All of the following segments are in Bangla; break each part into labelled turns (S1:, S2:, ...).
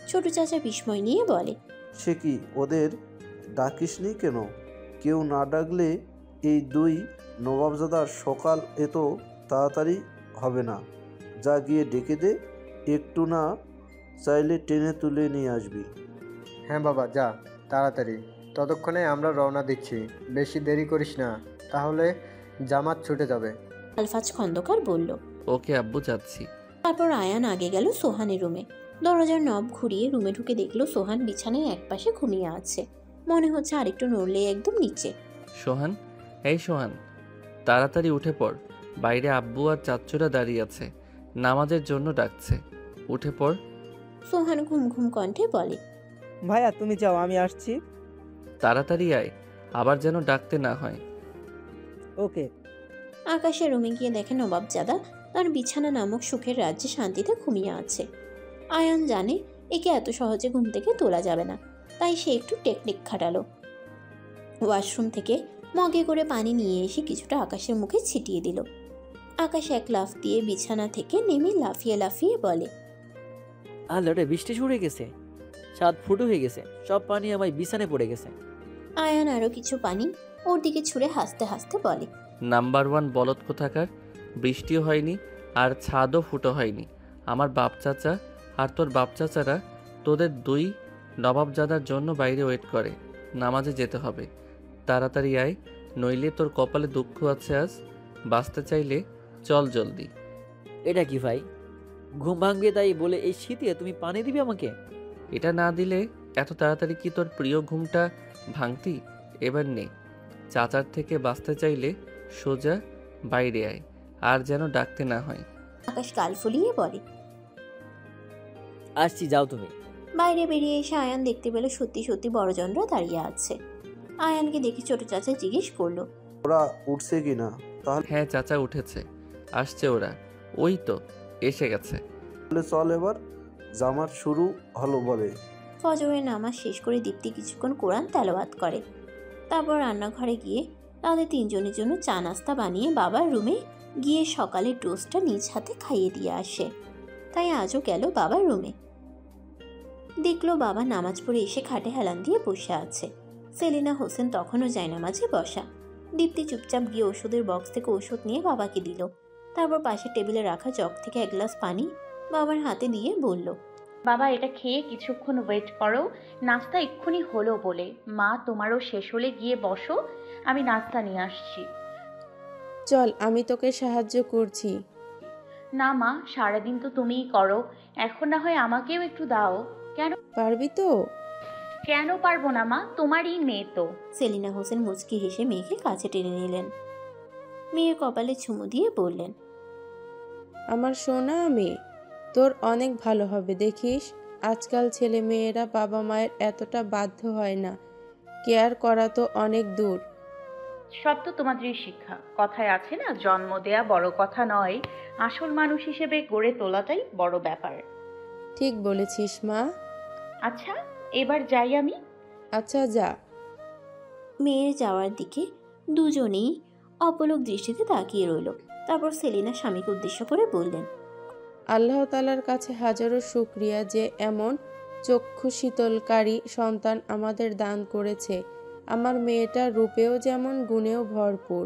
S1: ছোট চাচা বিস্ময় নিয়ে বলে,
S2: সে কি, ওদের ডাকিসনি কেন? কেউ না ডাকলে এই দুই নবাবজাদার সকাল এত তাড়াতাড়ি হবে না। যা গিয়ে ডেকে দে, একটু না চাইলে টেনে তুলে নিয়ে আসবি।
S3: হ্যাঁ বাবা, যা তাড়াতাড়ি। ততক্ষণে আমরা রওনা দিচ্ছি, বেশি দেরি করিস না, তাহলে জামাত ছুটে যাবে।
S1: আলফাজ খন্দকার বলল।
S4: ওকে আব্বু, যাচ্ছি।
S1: তারপর আয়ান আগে গেল সোহানের রুমে। দরজার নব ঘুরিয়ে রুমে ঢুকে দেখলো সোহান বিছানায় একপাশে ঘুমিয়ে আছে। মনে হচ্ছে আরেকটু নড়লে একদম নিচে।
S4: সোহান, এই সোহান, তাড়াতাড়ি উঠে পড়। বাইরে আব্বু আর চাচ্চুরা দাঁড়িয়ে আছে, নামাজের জন্য ডাকছে। উঠে পড়।
S1: সোহান ঘুম ঘুম কণ্ঠে বলে,
S5: ভাইয়া তুমি যাও, আমি আসছি।
S4: তাড়াতাড়ি আয়, আবার যেন ডাকতে না হয়।
S5: ওকে।
S1: আকাশের রুমে গিয়ে দেখে নবাবজাদা তার বিছানা নামক সুখের রাজ্যে শান্তিতে ঘুমিয়ে আছে। আয়ান জানে একে এত সহজে ঘুম থেকে তোলা যাবে না, তাই সে একটু টেকনিক খাটালো। ওয়াশরুম থেকে মগে করে পানি নিয়ে এসে কিছুটা আকাশের মুখে ছিটিয়ে দিল। আকাশ এক লাফ দিয়ে বিছানা থেকে নেমে লাফিয়ে লাফিয়ে বলে,
S6: আল্লাহরে, বৃষ্টি শুরু হয়ে গেছে, ছাদ ফুটো হয়ে গেছে, সব পানি আমার বিছানায় পড়ে গেছে।
S1: আয়ান আরো কিছু পানি ওর দিকে ছুঁড়ে হাসতে হাসতে বলে,
S4: নাম্বার 1 বলদ কোথাকার। বৃষ্টিও হয়নি আর ছাদও ফুটো হয়নি। আমার বাপ চাচা আর তোর বাপ চাচারা তোদের দুই নবাবজাদার জন্য বাইরে ওয়েট করে। নামাজে যেতে হবে, তাড়াতাড়ি আয়, নইলে তোর কপালে দুঃখ আছে আজ। বাঁচতে চাইলে চল জলদি।
S6: এটা কি ভাই, ঘুম ভাঙবে তাই বলে এই শীতে তুমি পানি দিবে আমাকে?
S4: এটা না দিলে এত তাড়াতাড়ি কি তোর প্রিয় ঘুমটা ভাঙতি? এবার নে, চাচার থেকে বাঁচতে চাইলে সোজা বাইরে আয়, আর যেন ডাকতে না হয়।
S1: আকাশ গাল ফুলিয়ে বলে।
S6: আসছি, যাও তুমি।
S1: বাইরে বেরিয়ে এসে আয়ান দেখতে পেল সত্যি সত্যি বড়জনরা দাঁড়িয়ে আছে। আয়ানকে দেখে ছোট চাচা জিজ্ঞেস করলো,
S2: ওরা উঠছে কি না?
S4: হ্যাঁ চাচা, উঠেছে, আসছে ওরা, ওই তো এসে গেছে।
S2: তাহলে চল, এবার জামাত শুরু হলো বলে।
S1: ফজরের নামাজ শেষ করে দীপ্তি কিছুক্ষণ কোরআন তেলাওয়াত করে। তারপর রান্নাঘরে গিয়ে তাদের তিনজনের জন্য চা নাস্তা বানিয়ে বাবার রুমে গিয়ে সকালের ডোজটা নিজ হাতে খাইয়ে দিয়ে আসে। তাই আজও গেল বাবার রুমে। দেখলো বাবা নামাজ পড়ে এসে খাটে হেলান দিয়ে বসে আছে। সেলিনা হোসেন তখনও জায়নামাজে বসা। দীপ্তি চুপচাপ গিয়ে ওষুধের বক্স থেকে ওষুধ নিয়ে বাবাকে দিল। তারপর পাশে টেবিলে রাখা জগ থেকে এক গ্লাস পানি বাবার হাতে দিয়ে বলল,
S7: বাবা, এটা খেয়ে কিছুক্ষণ ওয়েট করো, নাস্তা এক্ষুনি হলো বলে। মা, তোমারও শেষ হলে গিয়ে বসো, আমি নাস্তা নিয়ে আসছি।
S8: চল, আমি তোকে সাহায্য করছি।
S7: না মা, সারাদিন তো তুমিই করো, এখন না হয় আমাকেও একটু দাও। কেন
S8: পারবি তো?
S7: কেন পারবো না মা, তোমারই মেয়ে তো।
S1: সেলিনা হোসেন মুচকি হেসে মেয়েকে কাছে টেনে নিলেন। মেয়ের কপালে চুমু দিয়ে বললেন,
S8: আমার সোনা মেয়ে, তোর অনেক ভালো হবে দেখিস। আজকাল ছেলে মেয়েরা বাবা মায়ের এতটা বাধ্য হয় না, কেয়ার করা তো অনেক দূর।
S7: সব তো তোমাদেরই শিক্ষা। কথায় আছে না, জন্ম দেয়া বড় কথা নয়, আসল মানুষ হিসেবে গড়ে তোলাটাই বড় ব্যাপার।
S8: ঠিক বলেছিস মা।
S7: আচ্ছা, এবার যাই আমি।
S8: আচ্ছা, যা।
S1: মেয়ের যাওয়ার দিকে দুজনেই অপলক দৃষ্টিতে তাকিয়ে রইল। তারপর সেলিনা স্বামীকে উদ্দেশ্য করে বললেন,
S8: আল্লাহ তাআলার কাছে হাজারো শুকরিয়া যে এমন চক্ষু শীতলকারী সন্তান আমাদের দান করেছে। আমার মেয়েটা রূপেও যেমন গুণেও ভরপুর।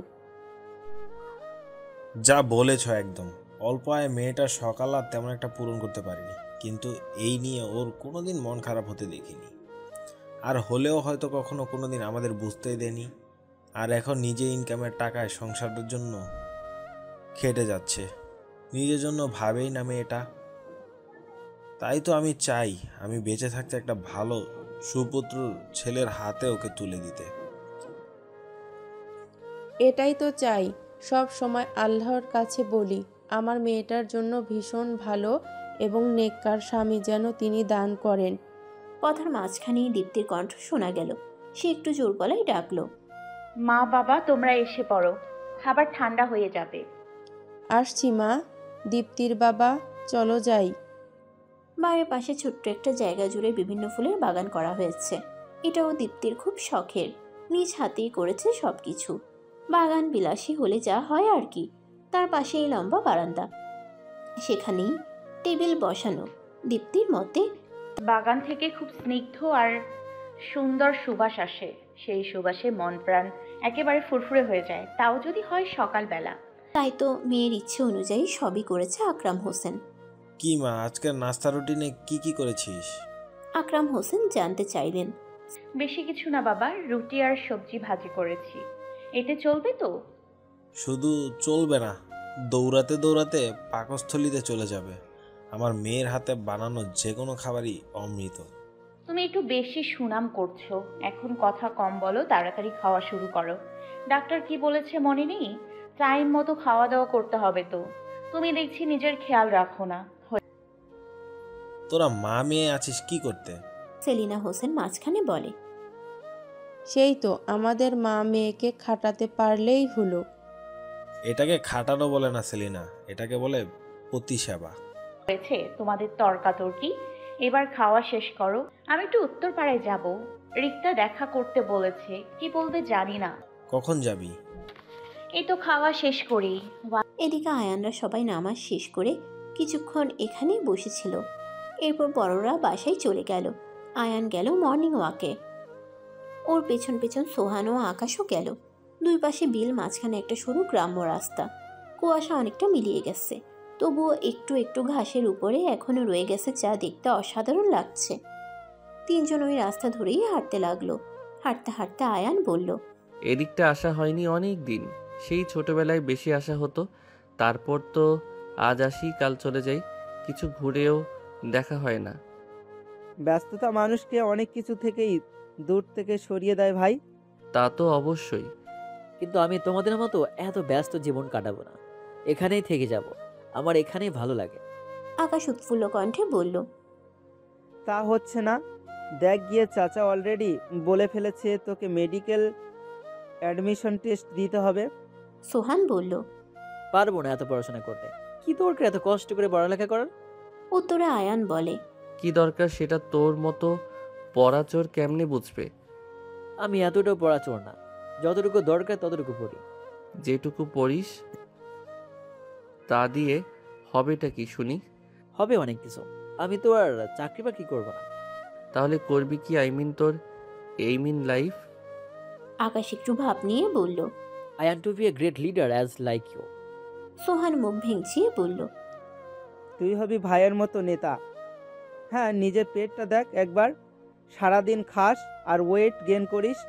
S9: যা বলেছ একদম। অল্প আয় মেয়েটার সকাল আর তেমন একটা পূরণ করতে পারিনি, কিন্তু এই নিয়ে ওর কোনোদিন মন খারাপ হতে দেখিনি। আর হলেও হয়তো কখনো কোনোদিন আমাদের বুঝতেই দেয়নি। আর এখন নিজে ইনকামের টাকায় সংসারের জন্য খেটে যাচ্ছে, নিজের জন্য ভাবেই না মেয়েটা। তাই তো আমি চাই আমি বেঁচে থাকতে একটা ভালো সুপুত্র ছেলের হাতে ওকে তুলে দিতে।
S8: এটাই তো চাই, সব সময় আল্লাহর কাছে বলি আমার মেয়েটার জন্য ভীষণ ভালো এবং নেককার স্বামী যেন তিনি দান করেন।
S1: কথার মাঝখানেই দীপ্তির কণ্ঠ শোনা গেল। সে একটু জোর গলায় ডাকলো,
S7: মা, বাবা, তোমরা এসে পড়ো, খাবার ঠান্ডা হয়ে যাবে।
S8: আসছি মা। দীপ্তির বাবা, চলো যাই।
S1: বাড়ির পাশে ছোট্ট একটা জায়গা জুড়ে বিভিন্ন ফুলের বাগান করা হয়েছে। এটাও দীপ্তির খুব শখের, নিজ হাতেই করেছে সবকিছু। বাগান বিলাসী হলে যা হয় আর কি। তার পাশেই লম্বা বারান্দা, সেখানেই টেবিল বসানো। দীপ্তির মতে
S7: বাগান থেকে খুব স্নিগ্ধ আর সুন্দর সুবাস আসে। সেই সুবাসে মন প্রাণ একেবারে ফুরফুরে হয়ে যায়, তাও যদি হয় সকালবেলা।
S1: তাই তো মেয়ের ইচ্ছে অনুযায়ী সবই করেছে আকরাম হোসেন।
S9: কি মা, আজকের নাস্তা রুটিনে কি করেছিস?
S1: আকরাম হোসেন জানতে চাইলেন।
S7: বেশি কিছু না বাবা, রুটি আর সবজি ভাজি করেছি। এতে চলবে তো?
S9: শুধু চলবে না, দৌড়াতে দৌড়াতে পাকস্থলীতে চলে যাবে। আমার মেয়ের হাতে বানানো যে কোনো খাবারই অমৃত।
S7: তুমি একটু বেশি সুনাম করছো। এখন কথা কম বলো, তাড়াতাড়ি খাওয়া শুরু করো। ডাক্তার কি বলেছে মনে নেই? টাইম মতো খাওয়া দাওয়া করতে হবে তো। তুমি দেখছি নিজের খেয়াল রাখো না।
S9: তোরা মা মেয়ে আছিস কি করতে?
S1: সেলিনা হোসেন মাঝখানে বলে।
S8: সেই তো, আমাদের মা মেয়েকে খাটাতে পারলেই হলো।
S9: এটাকে খাটানো বলে না সেলিনা, এটাকে বলে প্রতিসেবা।
S7: হয়েছে তোমাদের তর্কাতর্কি, এবার খাওয়া শেষ করো। আমি একটু উত্তরপাড়ায় যাব, রিক্তা দেখা করতে বলেছে। কি বলবে জানি না।
S9: কখন যাবি?
S7: এই তো খাওয়া শেষ করি।
S1: এদিকে আয়ানরা সবাই নামাজ শেষ করে কিছুক্ষণ এখানেই বসেছিল। এরপর বড়রা বাসায় চলে গেল। আয়ান গেল মর্নিং ওয়াকে। ওর পেছন পেছন সোহান ও আকাশও গেল। দুই পাশে বিল, মাঝখানে একটা সরু গ্রাম্য রাস্তা। কুয়াশা অনেকটা মিলিয়ে গেছে, তবুও একটু একটু ঘাসের উপরে এখনো রয়ে গেছে, যা দেখতে অসাধারণ লাগছে। তিনজন ওই রাস্তা ধরেই হাঁটতে লাগলো। হাঁটতে হাঁটতে আয়ান বলল,
S4: এদিকটা আসা হয়নি অনেক দিন। সেই ছোটবেলায় বেশি আসা হতো, তারপর তো আজ আসি কাল চলে যাই, কিছু ঘুরেও দেখা হয় না।
S5: ব্যস্ততা মানুষকে অনেক কিছু থেকেই দূর থেকে সরিয়ে দেয় ভাই।
S4: তা তো অবশ্যই,
S6: কিন্তু আমি তোমাদের মতো এত ব্যস্ত জীবন কাটাবো না, এখানেই থেকে যাব। আমার এখানেই ভালো লাগে।
S1: আকাশ উৎফুল্ল কণ্ঠে বলল।
S5: তা হচ্ছে না, দেখ গিয়ে চাচা অলরেডি বলে ফেলেছে তোকে মেডিকেল অ্যাডমিশন টেস্ট দিতে হবে।
S1: সোহান বলল।
S6: পারবো না এত পড়াশোনা করতে, কি দরকার এত কষ্ট করে পড়ালেখা করার?
S1: উত্তরে আয়ান বলে,
S4: কি দরকার সেটা তোর মতো পড়াচোর কেমনে বুঝবে?
S6: আমি এতটাও পড়াচোর না, যতটুকু দরকার ততটুকু পড়ি।
S4: যেটুকু পড়িস তা দিয়ে হবেটা কি শুনি?
S6: হবে অনেক কিছু, আমি তো আর চাকরি বাকরি করবো না।
S4: তাহলে করবি কি? তোর এইম ইন লাইফ?
S1: আকাশ একটু ভাব নিয়ে বলল।
S6: I want to be a great leader as like you.
S1: Sohan মুখ ভেঙচিয়ে বলল।
S5: তুই হবি ভাইয়ের মতো নেতা। হ্যাঁ, নিজের পেটটা দেখ একবার। সারাদিন খাস আর ওয়েট গেইন করিস,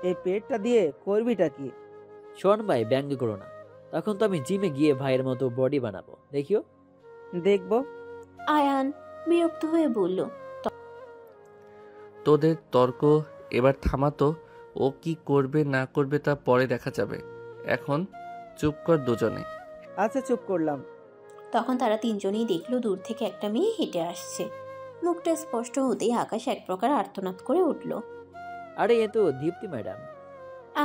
S5: এই পেটটা দিয়ে করবিটা কি?
S6: শোন ভাই, ব্যঙ্গ করো না, তখন তো আমি জিমে গিয়ে ভাইয়ের মতো বডি বানাবো, দেখিও।
S5: দেখবো।
S1: আয়ান বিরক্ত হয়ে বলল।
S4: তোদের তর্ক এবার থামাতো। ও কি করবে না করবে তা পরে দেখা যাবে, এখন চুপ কর দুজনে।
S5: আচ্ছা, চুপ করলাম।
S1: তখন তারা তিনজনেই দেখলো দূর থেকে একটা মেয়ে হেঁটে আসছে। মুখটা স্পষ্ট হতেই আকাশ এক প্রকার আর্তনাদ করে উঠল।
S6: আরে এ তো দীপ্তি ম্যাডাম।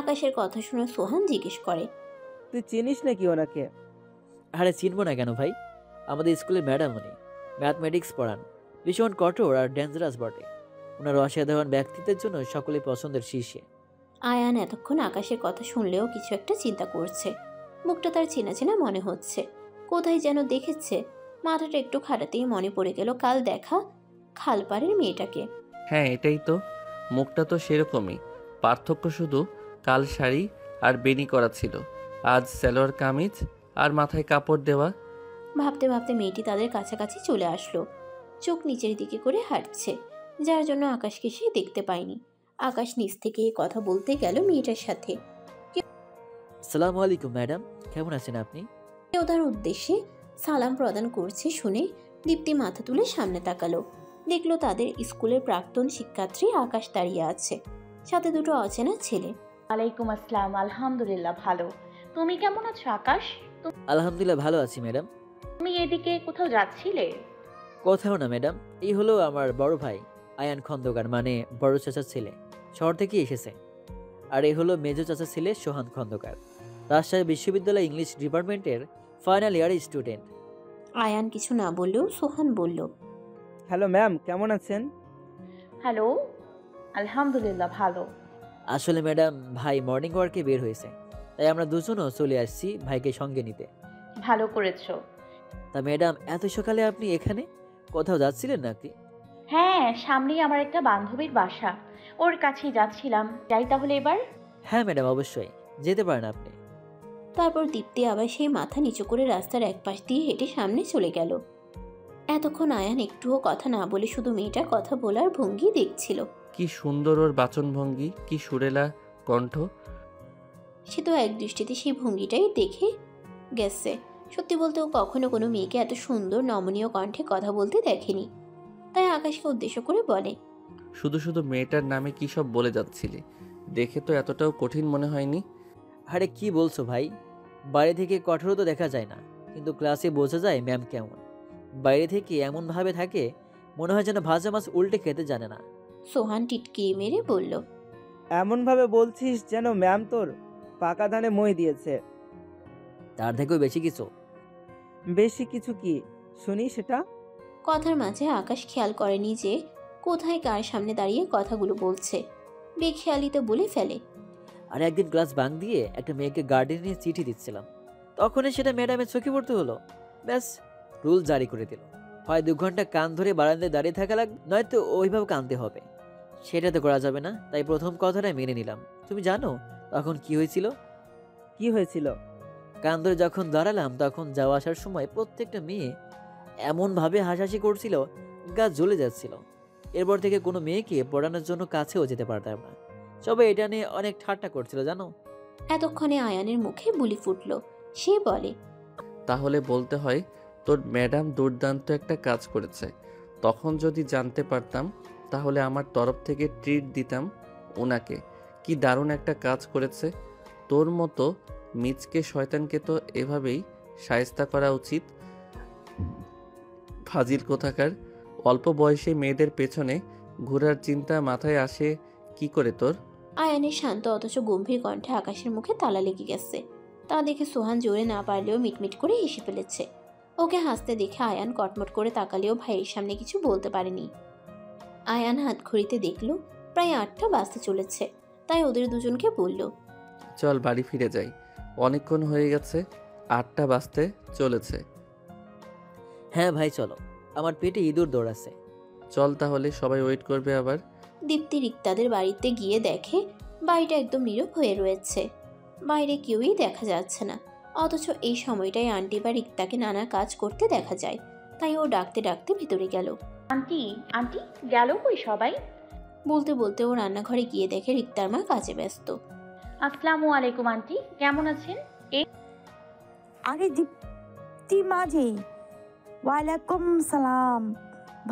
S1: আকাশের কথা শুনে সোহান জিজ্ঞেস করে,
S5: তুই চিনিস নাকি ওনাকে?
S6: আরে চিনবো না কেন ভাই, আমাদের স্কুলের ম্যাডাম উনি। ম্যাথমেটিক্স পড়ান, ভীষণ কঠোর আর ডেঞ্জারাস বটে। ওনার অসাধারণ ব্যক্তিত্বের জন্য সকলে পছন্দের শীর্ষে।
S1: আয়ান এতক্ষণ আকাশের কথা শুনলেও কিছু একটা চিন্তা করছে। মুখটা তার চেনা চেনা মনে হচ্ছে, কোথায় যেন দেখেছে। মাথাটা একটু খাটাতেই মনে পড়ে গেল কাল দেখা খালপাড়ের মেয়েটাকে।
S4: হ্যাঁ এটাই তো, মুখটা তো সেরকমই, পার্থক্য শুধু কাল শাড়ি আর বেনি করা ছিল, আজ সালোয়ার কামিজ আর মাথায় কাপড় দেওয়া।
S1: ভাবতে ভাবতে মেয়েটি তাদের কাছাকাছি চলে আসলো। চোখ নিচের দিকে করে হাঁটছে, যার জন্য আকাশকে সে দেখতে পায়নি। আকাশ নিচ থেকে কথা বলতে গেল মেয়েটার সাথে।
S6: আসসালামু আলাইকুম ম্যাডাম, কেমন আছেন আপনি?
S1: কেউ তার উদ্দেশ্যে সালাম প্রদান করছে শুনে দীপ্তি মাথা তুলে সামনে তাকালো। দেখলো তাদের স্কুলের প্রাক্তন শিক্ষার্থী আকাশ দাঁড়িয়ে আছে, সাথে দুটো অচেনা ছেলে।
S7: ওয়ালাইকুম আসসালাম। আলহামদুলিল্লাহ ভালো। তুমি কেমন আছো আকাশ?
S6: আলহামদুলিল্লাহ ভালো আছি ম্যাডাম।
S7: তুমি এদিকে কোথাও যাচ্ছিলে?
S6: কোথাও না ম্যাডাম, এই হলো আমার বড় ভাই আয়ান খন্দকার, মানে বড় চাচার ছেলে, শহর থেকে এসেছে। আর এই হলো মেজো চাচার ছেলে সোহান খন্দকার, রাজশাহী বিশ্ববিদ্যালয় ইংলিশ ডিপার্টমেন্টের ফাইনাল ইয়ার স্টুডেন্ট।
S1: আয়ান কিছু না বললেও সোহান বলল,
S5: হ্যালো ম্যাম, কেমন আছেন?
S7: হ্যালো, আলহামদুলিল্লাহ ভালো।
S6: আসলে ম্যাডাম, ভাই মর্নিং ওয়ার্কে বের হয়েছে, তাই আমরা দুজনও চলে আসছি ভাইকে সঙ্গে নিতে।
S7: ভালো করেছো।
S6: তা ম্যাডাম, এত সকালে আপনি এখানে? কোথাও যাচ্ছিলেন নাকি?
S7: হ্যাঁ, সামনেই আমার একটা বান্ধবীর বাসা, ওর কাছেই যাচ্ছিলাম। যাই তাহলে এবার।
S6: হ্যাঁ ম্যাডাম, অবশ্যই যেতে পারেন আপনি।
S1: তারপর দীপ্তি আবার সেই মাথা নিচু করে রাস্তার এক পাশ দিয়ে হেঁটে সামনে চলে গেল। এতক্ষণ আয়ান একটুও কথা না বলে শুধু মেয়েটার কথা বলার ভঙ্গি দেখছিল।
S4: কি সুন্দর ওর বাচনভঙ্গি, কি সুরেলা কণ্ঠ।
S1: সে তো এক দৃষ্টিতে সেই ভঙ্গিটাই দেখে গেছে। সত্যি বলতে ও কখনো কোনো মেয়েকে এত সুন্দর নমনীয় কণ্ঠে কথা বলতে দেখেনি। তাই আকাশকে উদ্দেশ্য করে বলে,
S4: শুধু শুধু মেয়েটার নামে কী সব বলে যাচ্ছিলে, দেখে তো এতটাও কঠিন মনে হয়নি।
S6: আরে কি বলছো ভাই, বাইরে থেকে কঠোর তো দেখা যায় না, কিন্তু ক্লাসে বোঝা যায় ম্যাম কেমন। বাইরে থেকে এমনভাবে থাকে মনে হয় যেন ভাজা মাছ উল্টে খেতে জানে না।
S1: সোহান টিটকিরি মেরে বলল,
S5: এমনভাবে বলছিস যেন ম্যাম তোর পাকা ধানে মই দিয়েছে।
S6: তার থেকেও বেশি কিছু।
S5: বেশি কিছু কি শুনি সেটা?
S1: কথার মাঝে আকাশ খেয়াল করেনি যে কোথায় কার সামনে দাঁড়িয়ে কথাগুলো বলছে। বেখেয়ালিতে বলে ফেলে,
S6: আর একদিন ক্লাস বাঙ্ক দিয়ে একটা মেয়েকে গার্ডেনে নিয়ে চিঠি দিচ্ছিলাম, তখনই সেটা ম্যাডামের চোখে পড়তে হলো। ব্যাস, রুল জারি করে দিল, হয় 2 ঘন্টা কান ধরে বারান্দায় দাঁড়িয়ে থাকা লাগবে, নয়তো ওইভাবে কাঁদতে হবে। সেটা তো করা যাবে না, তাই প্রথম কথাটা মেনে নিলাম। তুমি জানো তখন কি হয়েছিল?
S5: কি হয়েছিল?
S6: কান ধরে যখন দাঁড়ালাম তখন যাওয়া আসার সময় প্রত্যেকটা মেয়ে এমনভাবে হাসাহাসি করছিল, গা জ্বলে যাচ্ছিল। এরপর থেকে কোনো মেয়েকে পড়ানোর জন্য কাছেও যেতে পারতাম না। সবাই এটা নিয়ে অনেক ঠাট্টা করছিল জানো।
S1: এতক্ষণে আয়ানের মুখে বুলি ফুটল। সে বলে,
S4: তাহলে বলতে হয় তোর ম্যাডাম দুর্দান্ত একটা কাজ করেছে। তখন যদি জানতে পারতাম তাহলে আমার তরফ থেকে ট্রিট দিতাম ওনাকে। কি দারুণ একটা কাজ করেছে। তোর মতো মিচকে শয়তানকে তো এভাবেই শায়েস্তা করা উচিত। ফাজিল কোথাকার, অল্প বয়সে মেয়েদের পেছনে ঘোরার চিন্তা মাথায় আসে কি করে তোর?
S1: আয়ানের শান্ত অথচ গম্ভীর কণ্ঠে আকাশের মুখে তালা লেগে গেছে। তা দেখে সোহান জোরে না পারলেও মিটমিট করে হেসে ফেলেছে। ওকে হাসতে দেখে আয়ান কটমট করে তাকালেও ভাইয়ের সামনে কিছু বলতে পারেনি। আয়ান হাত ঘড়িতে দেখল প্রায় 8টা বাজতে চলেছে, তাই ওদের দুজনকে বলল,
S4: চল বাড়ি ফিরে যাই, অনেকক্ষণ হয়ে গেছে, 8টা বাজতে চলেছে।
S6: হ্যাঁ ভাই চলো, আমার পেটে ইঁদুর দৌড়াচ্ছে।
S4: চল তাহলে, সবাই ওয়েট করবে আবার।
S1: দীপ্তি রিক্তাদের বাড়িতে গিয়ে দেখে বাড়িটা একদম নীরব হয়ে রয়েছে। বাইরে কেউই দেখা যাচ্ছে না, অথচ এই সময়টায় আন্টি বা রিক্তাকে নানা কাজ করতে দেখা যায়। তাই ও ডাকতে ডাকতে ভেতরে গেল।
S7: আন্টি, আন্টি গেল কই সবাই?
S1: বলতে বলতে ও রান্নাঘরে গিয়ে দেখে রিক্তার মা কাজে ব্যস্ত।
S7: আসসালামু আলাইকুম আন্টি, কেমন আছেন?
S10: আরে দীপ্তি মা যে। ওয়ালাইকুম সালাম।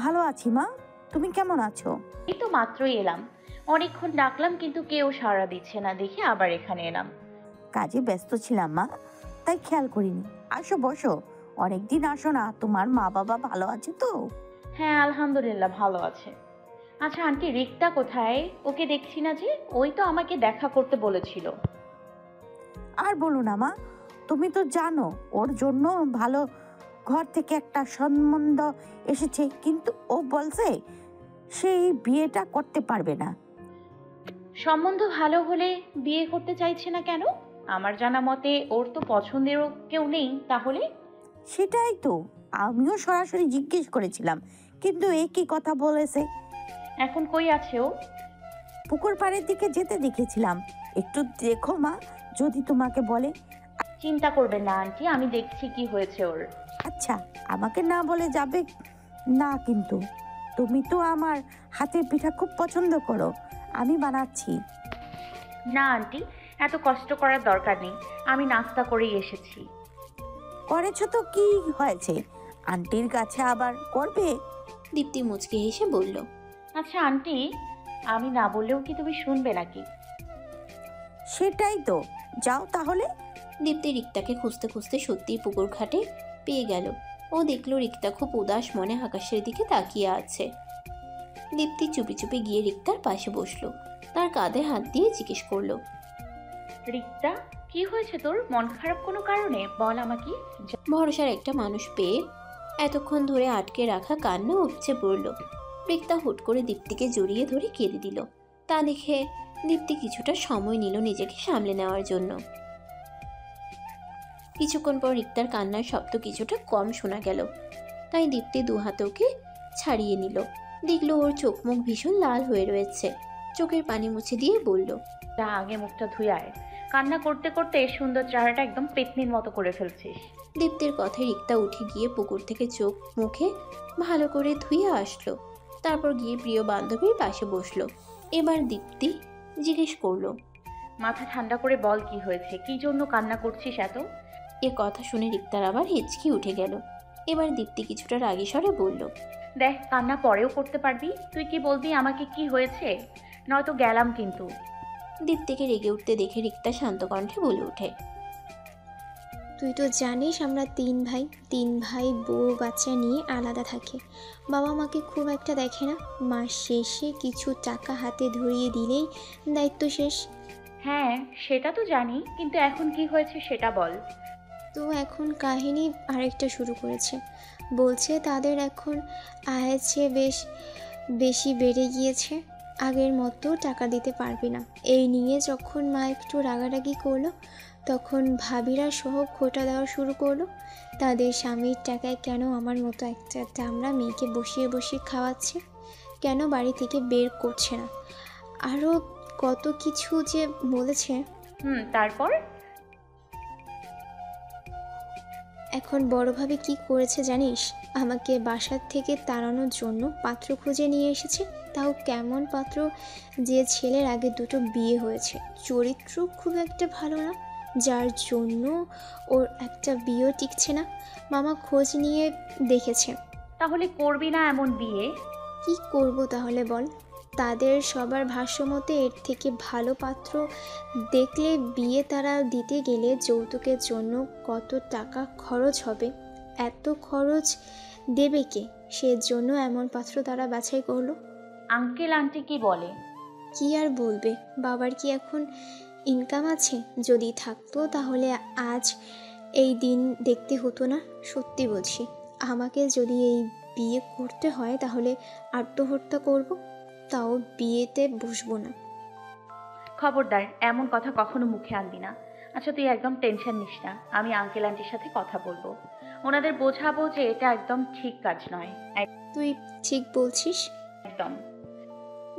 S10: ভালো আছি মা, তুমি কেমন আছো?
S7: এই তো মাত্রই এলাম, অনেকক্ষণ ডাকলাম কিন্তু কেউ সাড়া দিচ্ছে না দেখে আবার এখানে এলাম।
S10: কাজে ব্যস্ত ছিলাম মা, তাই খেয়াল করিনি। আসো বসো, অনেকদিন আসো না। তোমার মা বাবা ভালো আছে তো?
S7: হ্যাঁ আলহামদুলিল্লাহ ভালো আছে। আচ্ছা আন্টি, রিক্তা কোথায়? ওকে দেখছি না যে। ওই তো আমাকে দেখা করতে বলেছিল।
S10: আর বলো না মা, তুমি তো জানো ওর জন্য ভালো ঘর থেকে একটা সম্বন্ধ এসেছে, কিন্তু ও বলছে সেই বিয়েটা করতে পারবে না।
S7: সম্বন্ধ ভালো হলে বিয়ে করতে চাইছে না কেন? আমার জানা মতে ওর তো পছন্দেরও কেউ নেই তাহলে।
S10: সেটাই তো আমিও সরাসরি জিজ্ঞেস করেছিলাম, কিন্তু একই কথা বলেছে।
S7: এখন কই আছে ও?
S10: পুকুর পাড়ের দিকে যেতে দেখেছিলাম। একটু দেখো মা, যদি তোমাকে বলে।
S7: চিন্তা করবেন না আন্টি, আমি দেখছি কি হয়েছে ওর।
S10: আচ্ছা, আমাকে না বলে যাবে না কিন্তু। তুমি তো আমার হাতের পিঠা খুব পছন্দ করো, আমি বানাচ্ছি।
S7: না আন্টি, এত কষ্ট করার দরকার নেই, আমি নাস্তা করেই এসেছি।
S10: করেছো তো কি হয়েছে, আন্টির কাছে আবার করবে।
S1: দীপ্তি মুচকি হেসে বলল,
S7: আচ্ছা আন্টি, আমি না বললেও কি তুমি শুনবে নাকি?
S10: সেটাই তো, যাও তাহলে।
S1: দীপ্তি রিক্তাকে খুঁজতে খুঁজতে সত্যিই পুকুর ঘাটে পেয়ে গেল। ও দেখল রিক্তা খুব উদাস মনে আকাশের দিকে তাকিয়ে আছে। দীপ্তি চুপি চুপি গিয়ে রিক্তার পাশে বসলো, তার কাঁধে হাত দিয়ে জিজ্ঞেস করলো,
S7: রিক্তা কি হয়েছে তোর? মন খারাপ কোনো কারণে? বল আমাকে।
S1: ভরসার একটা মানুষ পেয়ে এতক্ষণ ধরে আটকে রাখা কান্না উপচে পড়ল। রিক্তা হুট করে দীপ্তিকে জড়িয়ে ধরে কেঁদে দিল। তা দেখে দীপ্তি কিছুটা সময় নিল নিজেকে সামলে নেওয়ার জন্য। কিছুক্ষণ পর রিক্তার কান্নার শব্দ কিছুটা কম শোনা গেল, তাই দীপ্তি দু হাতে ওকে ছাড়িয়ে নিল। দেখলো ওর চোখ মুখ ভীষণ লাল হয়ে রয়েছে। চোখের পানি মুছে দিয়ে বলল,
S7: যা আগে মুখটা ধুয়ে আয়। কান্না করতে করতে সুন্দর চেহারাটা একদম পেতনির মতো করে ফেলছিস।
S1: দীপ্তির কথায় রিক্তা উঠে গিয়ে পুকুর থেকে চোখ মুখে ভালো করে ধুয়ে আসলো। তারপর গিয়ে প্রিয় বান্ধবীর পাশে বসলো। এবার দীপ্তি জিজ্ঞেস করলো,
S7: মাথা ঠান্ডা করে বল, কি হয়েছে? কি জন্য কান্না করছিস এত?
S1: এ কথা শুনে রিক্তার আবার হিচকি উঠে গেল। এবার দীপ্তি কিছুটা রাগী স্বরে বলল,
S7: দেখ, কান্না পরেও করতে পারবি। তুই কি বলবি আমাকে কি হয়েছে? নয়তো গেলাম কিন্তু।
S1: দীপ্তিকে রেগে উঠতে দেখে রিক্তা শান্ত কণ্ঠে বলে ওঠে,
S11: তুই তো জানিস আমরা তিন ভাই বউ বাচ্চা নিয়ে আলাদা থাকে। বাবা মাকে খুব একটা দেখে না। মাস শেষে কিছু টাকা হাতে ধরিয়ে দিলেই দায়িত্ব শেষ।
S7: হ্যাঁ, সেটা তো জানি, কিন্তু এখন কি হয়েছে সেটা বল।
S11: তো এখন কাহিনী আরেকটা শুরু করেছে। বলছে তাদের এখন আয়ের চেয়ে বেশি বেড়ে গিয়েছে, আগের মতো টাকা দিতে পারবি না। এই নিয়ে যখন মা একটু রাগারাগি করলো, তখন ভাবিরা সহ খোঁটা দেওয়া শুরু করলো। তাদের স্বামীর টাকায় কেন আমার মতো একটা দামড়া মেয়েকে বসিয়ে বসিয়ে খাওয়াচ্ছে, কেন বাড়ি থেকে বের করছে না, আরও কত কিছু যে বলেছে।
S7: তারপর
S11: এখন বড়ভাবে কি করেছে জানিস? আমাকে বাসার থেকে তাড়ানোর জন্য পাত্র খুঁজে নিয়ে এসেছে। তাও কেমন পাত্র, যে ছেলের আগে দুটো বিয়ে হয়েছে, চরিত্র খুব একটা ভালো না, যার জন্য ওর একটা বিয়েও টিকছে না। মামা খোঁজ নিয়ে দেখেছে।
S7: তাহলে করবি না এমন বিয়ে?
S11: কি করব তাহলে বল? তাদের সবার ভাষ্যমতে এর থেকে ভালো পাত্র দেখলে বিয়ে তারা দিতে গেলে যৌতুকের জন্য কত টাকা খরচ হবে, এত খরচ দেবে কে? সেজন্য এমন পাত্র তারা বাছাই করলো।
S7: আঙ্কেল আন্টি কি বলে?
S11: কি আর বলবে, বাবার কি এখন ইনকাম আছে? যদি থাকতো তাহলে আজ এই দিন দেখতে হতো না। সত্যি বলছি, আমাকে যদি এই বিয়ে করতে হয় তাহলে আত্মহত্যা করব, তাও বিয়েতে বসবো না।
S7: খবরদার, এমন কথা কখনো মুখে আনবি না। আচ্ছা, তুই একদম টেনশন নিস না, আমি আঙ্কেল আন্টির সাথে কথা বলবো, ওনাদের বোঝাবো যে এটা একদম ঠিক কাজ নয়।
S11: তুই ঠিক বলছিস।
S7: একদম।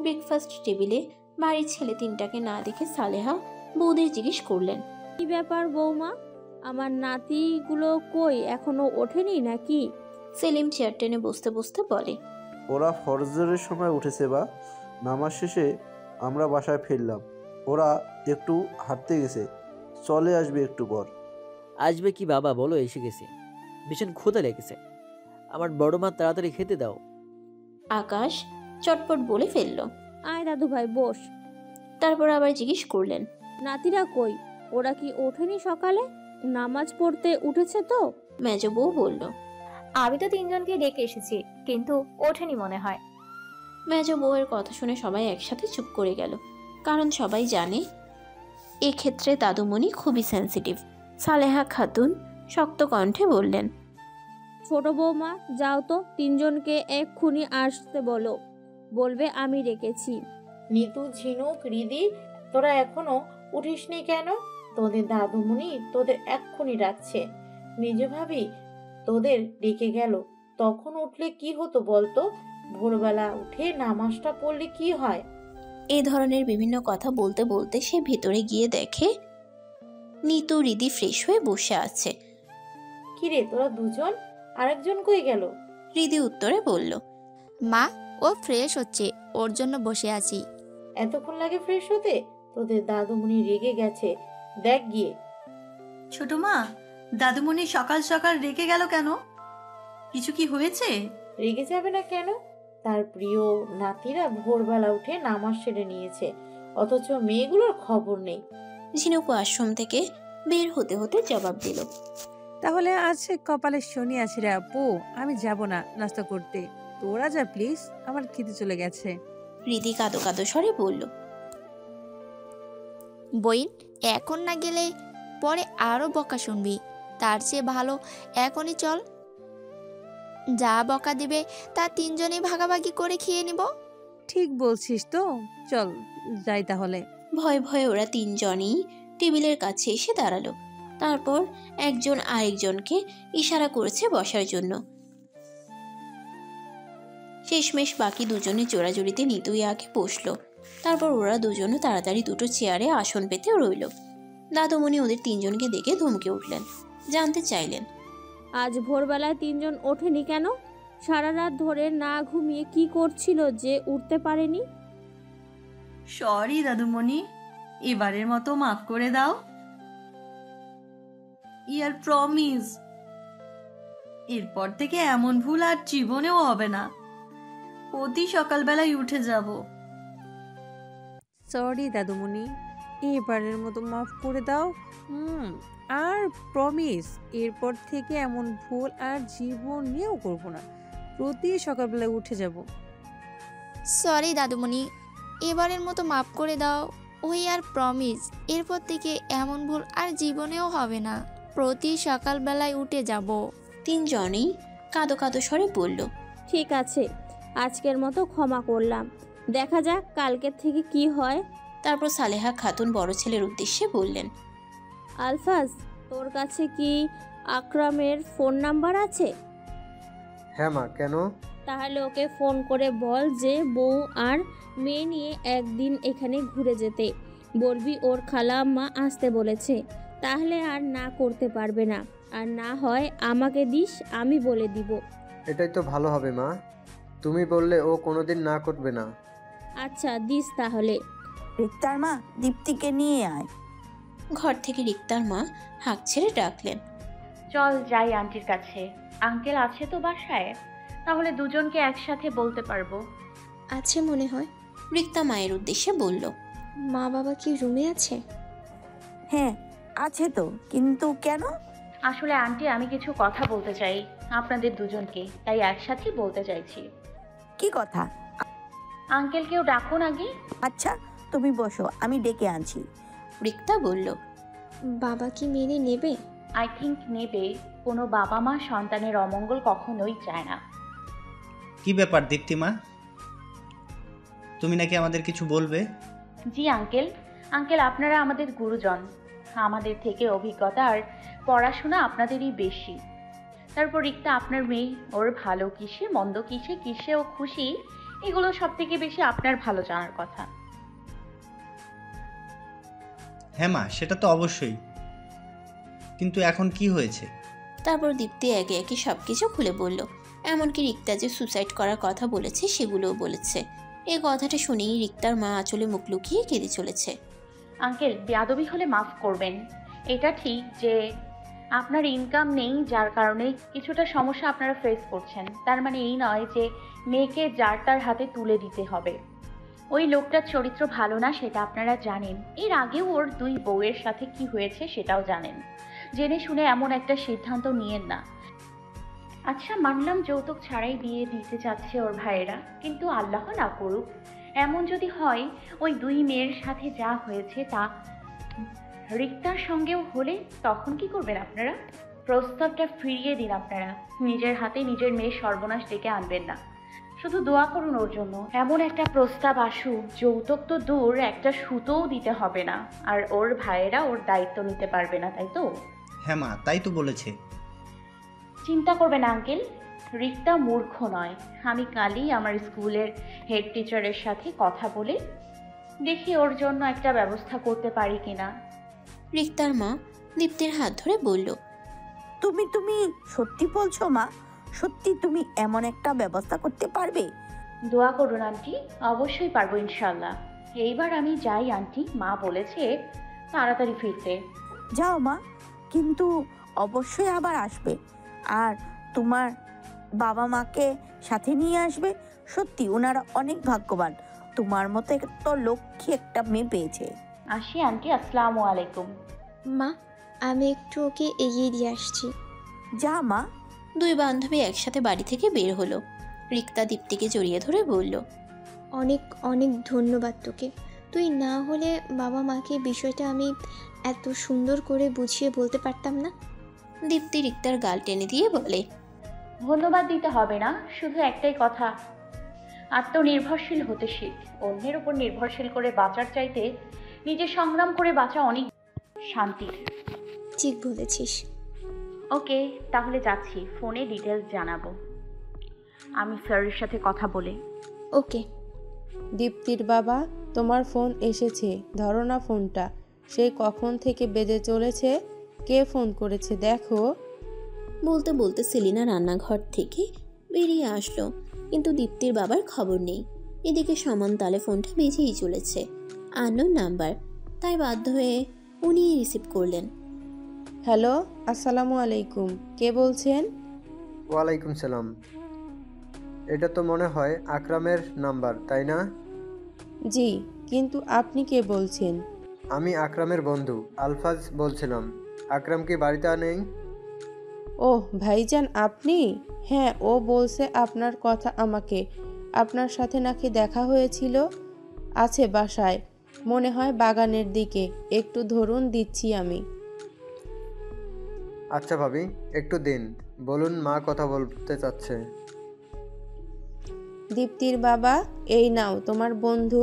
S1: ব্রেকফাস্ট টেবিলে বাড়ির ছেলে তিনটাকে না দেখে সালেহা বৌদের জিজ্ঞেস করলেন,
S12: কি ব্যাপার বৌমা, আমার নাতিগুলো কই, এখনো ওঠেনি নাকি?
S1: সেলিম চেয়ার টেনে বসতে বসতে বলে,
S2: ওরা ফজরের সময় উঠেছে বা নামাজ শেষে আমরা বাসায় ফিরলাম। ওরা একটু হাঁটতে গেছে, চলে আসবে একটু পর।
S6: আসবে কি বাবা, বলো এসে গেছি, ভীষণ ক্ষুধা লেগেছে, আমার বড় মা তাড়াতাড়ি খেতে দাও।
S1: আকাশ চটপট বলে ফেলল,
S12: আয় দাদু ভাই বস।
S1: তারপর আবার জিজ্ঞেস করলেন,
S12: নাতিরা কই, ওরা কি ওঠেনি সকালে? নামাজ পড়তে উঠেছে তো?
S1: মেজ বউ বলল,
S13: আমি তো তিনজনকে ডেকে এসেছি, কিন্তু ওঠেনি মনে হয়।
S1: মেজ বউয়ের কথা শুনে সবাই একসাথে চুপ করে গেল, কারণ সবাই জানে এক্ষেত্রে দাদুমণি খুবই সেন্সিটিভ। সালেহা খাতুন শক্ত কণ্ঠে বললেন,
S12: ছোট বৌমা যাও তো, তিনজনকে এক্ষুনি আসতে বলো, বলবে আমি ডেকেছি।
S14: নিতু, ঝিনুক, রিদি, তোরা এখনো উঠিসনি কেন? তোদের দাদুমণি তোদের এক্ষুনি ডাকছে। নিজে ভাবি তোদের ডেকে গেল, তখন উঠলে কি হতো বলতো? ভোরবেলা উঠে নামাজটা পড়লে কি হয়?
S1: এই ধরনের বিভিন্ন কথা বলতে বলতে সে ভেতরে গিয়ে দেখে নিতু রিদি ফ্রেশ হয়ে বসে আছে।
S14: কিরে তোরা দুজন, আরেকজন কই গেল?
S1: রিদি উত্তরে বলল,
S15: মা ও ফ্রেশ হচ্ছে, ওর জন্য বসে আছি।
S14: এতক্ষণ লাগে ফ্রেশ হতে? তোদের দাদুমণি রেগে গেছে, দেখ গিয়ে।
S16: ছোট মা, দাদুমণি সকাল সকাল রেগে গেল কেন? কিছু কি হয়েছে?
S14: রেগে যাবে না কেন? তার প্রিয় নাতিরা ভোরবেলা উঠে নামাজ সেরে নিয়েছে, অথচ মেয়েগুলোর খবর নেই।
S1: ঝিনুকু আশ্রম থেকে বের হতে হতে জবাব দিল,
S17: তাহলে আজ কপালে শনি আছে রে আপু, আমি যাব না নাস্তা করতে, তোরা যা প্লিজ, আমার খিদে চলে গেছে।
S1: রিদি কাঁদো কাঁদো স্বরে বলল,
S15: বইন এখন না গেলে পরে আরো বকা শুনবি, তার চেয়ে ভালো এখনই চল, যা বকা দিবে তা তিনজনেই ভাগাভাগি করে খেয়ে নিব।
S17: ঠিক বলছিস তো, চল যাই তাহলে।
S1: ভয়ে ভয়ে ওরা তিনজনই টেবিলের কাছে এসে দাঁড়ালো। তারপর একজন আরেকজনকে ইশারা করেছে বসার জন্য। শেষমেশ বাকি দুজনে জোড়াজুড়িতে নিতুই আগে বসলো। তারপর ওরা দুজনও তাড়াতাড়ি দুটো চেয়ারে আসন পেতে রইল। দাদুমণি ওদের তিনজনকে দেখে ধমকে উঠলেন, জানতে চাইলেন,
S12: আজ ভোরবেলায় তিনজন ওঠেনি কেন? সারা রাত ধরে না ঘুমিয়ে কি করছিল যে উঠতে পারেনি?
S16: সরি দাদুমণি, এবারের মতো মাফ করে দাও। ইয়ার প্রমিস, এরপর থেকে এমন ভুল আর জীবনেও হবে না। প্রতি সকালবেলায় উঠে যাব।
S17: সরি দাদুমণি, এবারের মতো মাফ করে দাও। আর প্রমিস, এরপর থেকে এমন ভুল আর জীবন নিয়েও করবো না। প্রতি সকালবেলায় উঠে যাব।
S15: সরি দাদুমণি, এবারের মতো মাফ করে দাও। ওই আর প্রমিস, এরপর থেকে এমন ভুল আর জীবনেও হবে না। প্রতি সকালবেলায় উঠে যাব।
S1: তিনজনেই কাঁদো কাঁদো স্বরে বলল,
S12: ঠিক আছে, আজকের মতো ক্ষমা করলাম, দেখা যাক কালকের থেকে কি হয়।
S1: তারপর সালেহা খাতুন বড় ছেলের উদ্দেশ্যে বললেন,
S12: আলফাজ, তোর কাছে কি আকরামের ফোন নাম্বার আছে?
S3: হ্যাঁ মা, কেন?
S12: তাহলে ওকে ফোন করে বল যে বউ আর মেয়ে নিয়ে একদিন এখানে ঘুরে যেতে। বলবি ওর খালাম্মা আসতে বলেছে, তাহলে আর না করতে পারবে না। আর না হয় আমাকে দিস, আমি বলে দিব।
S3: এটাই তো ভালো হবে মা, তুমি বললে ও কোনোদিন না করবে না।
S12: আচ্ছা দিস তাহলে।
S10: রিক্তার মা, দীপ্তিকে নিয়ে আয়।
S1: ঘর থেকে রিক্তার মা হাঁক ছেড়ে ডাকলেন,
S7: চল যাই আন্টির কাছে। আঙ্কেল আছে তো বাসায়? তাহলে দুজনকে একসাথে বলতে পারবো।
S11: আছে মনে হয়।
S1: রিক্তা মায়ের উদ্দেশ্যে বলল,
S11: মা বাবা কি রুমে আছে?
S10: হ্যাঁ আছে তো, কিন্তু কেন?
S7: আসলে আন্টি, আমি কিছু কথা বলতে চাই আপনাদের দুজনকে, তাই একসাথেই বলতে চাইছি।
S10: কি কথা?
S7: আঙ্কেলকেও ডাকুন আগে।
S10: আচ্ছা তুমি বসো, আমি ডেকে আনছি।
S1: রিক্তা বলল,
S11: বাবা কি মেনে নেবে?
S7: আই থিঙ্ক নেবে। কোনো বাবা মা সন্তানের অমঙ্গল কখনোই চায় না।
S18: কি ব্যাপার দীপ্তিমা, তুমি নাকি আমাদের কিছু বলবে?
S7: জি আঙ্কেল। আঙ্কেল, আপনারা আমাদের গুরুজন, আমাদের থেকে অভিজ্ঞতা আর পড়াশোনা আপনাদেরই বেশি। তারপর রিক্তা, আপনার মেয়ে, ওর ভালো কিসে মন্দ কিসে কিসে ও খুশি, এগুলো সব থেকে বেশি আপনার ভালো জানার কথা।
S18: হ্যাঁ মা, সেটা তো অবশ্যই, কিন্তু এখন কি হয়েছে?
S1: তারপর দীপ্তি একে একে সবকিছু খুলে বলল, এমনকি রিক্তা যে সুসাইড করার কথা বলেছে সেগুলোও বলেছে। এই কথাটা শুনেই রিক্তার মা আঁচলে মুখ লুকিয়ে কেঁদে চলেছে।
S7: আঙ্কেল, বেয়াদবি হলে মাফ করবেন। এটা ঠিক যে আপনার ইনকাম নেই, যার কারণে কিছুটা সমস্যা আপনারা ফেস করছেন। তার মানে এই নয় যে মেয়েকে যার তার হাতে তুলে দিতে হবে। ওই লোকটার চরিত্র ভালো না, সেটা আপনারা জানেন। এর আগেও ওর 2 বউয়ের সাথে কি হয়েছে সেটাও জানেন। জেনে শুনে এমন একটা সিদ্ধান্ত নিয়েন না। আচ্ছা মানলাম যৌতুক ছাড়াই বিয়ে দিতে চাচ্ছে ওর ভাইয়েরা, কিন্তু আল্লাহ না করুক এমন যদি হয় ওই 2 মেয়ের সাথে যা হয়েছে তা রিক্তার সঙ্গেও হলে, তখন কি করবেন আপনারা? প্রস্তাবটা ফিরিয়ে দিন আপনারা। নিজের হাতে নিজের মেয়ের সর্বনাশ ডেকে আনবেন না। শুধু দোয়া করুন ওর জন্য এমন একটা প্রস্তাব আসুক, যৌতুক তো দূর, একটা সুতোও দিতে হবে না, আর ওর ভাইয়েরা ওর দায়িত্ব নিতে পারবে না, তাই তো?
S18: হ্যাঁ মা, তাই তো বলেছে।
S7: চিন্তা করবেন আঙ্কেল, রিক্তা মূর্খ নয়। আমি কালই আমার স্কুলের হেড টিচারের সাথে কথা বলে দেখি ওর জন্য একটা ব্যবস্থা করতে পারি কিনা।
S1: রিক্তার মা দীপ্তির হাত ধরে বলল,
S10: তুমি তুমি সত্যি বলছো মা? সত্যি তুমি এমন একটা ব্যবস্থা করতে পারবে?
S7: দোয়া করুন আন্টি, অবশ্যই পারবো ইনশাল্লাহ। এইবার আমি যাই আন্টি, মা বলেছে তাড়াতাড়ি ফিরতে।
S10: যাও মা, কিন্তু অবশ্যই আবার আসবে। আর তোমার বাবা মাকে সাথে নিয়ে আসবে। সত্যি ওনারা অনেক ভাগ্যবান, তোমার মতো একটা লক্ষ্মী একটা মেয়ে পেয়েছে।
S7: আসি আন্টি, আসসালামু আলাইকুম।
S11: মা, আমি একটু ওকে এগিয়ে দিয়ে আসছি।
S10: যা মা।
S1: 2 বান্ধবী একসাথে বাড়ি থেকে বের হলো। রিক্তা দীপ্তিকে জড়িয়ে ধরে বলল,
S11: অনেক অনেক ধন্যবাদ তোকে। তুই না হলে বাবা মাকে বিষয়টা আমি এত সুন্দর করে বুঝিয়ে বলতে পারতাম না।
S1: দীপ্তি রিক্তার গাল টেনে দিয়ে বলে,
S7: ধন্যবাদ দিতে হবে না, শুধু একটাই কথা, আত্মনির্ভরশীল হতে শিখ। অন্যের উপর নির্ভরশীল করে বাঁচার চাইতে নিজে সংগ্রাম করে বাঁচা অনেক শান্তির।
S11: ঠিক বলেছিস।
S7: ওকে, তাহলে যাচ্ছি, ফোনে ডিটেলস জানাবো। আমি স্যারের সাথে কথা বলে।
S11: ওকে।
S8: দীপ্তির বাবা, তোমার ফোন এসেছে, ধরো না ফোনটা। সেই কখন থেকে বেজে চলেছে, কে ফোন করেছে দেখো।
S1: বলতে বলতে সেলিনা রান্নাঘর থেকে বেরিয়ে আসলো, কিন্তু দীপ্তির বাবার খবর নেই। এদিকে সমান তালে ফোনটা বেজেই চলেছে, আননোন নাম্বার, তাই বাধ্য হয়ে উনি রিসিভ করলেন।
S8: হ্যালো, আসসালামু আলাইকুম, কে বলছেন?
S3: ওয়ালাইকুম সালাম। এটা তো মনে হয় আকরামের নাম্বার, তাই না?
S8: জি, কিন্তু আপনি কে বলছেন?
S3: আমি আকরামের বন্ধু আলফাজ বলছিলাম। আকরাম কি বাড়িতে নেই?
S8: ওহ ভাইজান, আপনি? হ্যাঁ, ও বলছে আপনার কথা আমাকে। আপনার সাথে নাকি দেখা হয়েছিল। আছে বাসায়, মনে হয় বাগানের দিকে। একটু ধরুন, দিচ্ছি আমি।
S3: আচ্ছা ভাবি, একটু দিন। বলুন, মা কথা বলতে চাচ্ছে।
S8: দীপ্তির বাবা, এই নাও, তোমার বন্ধু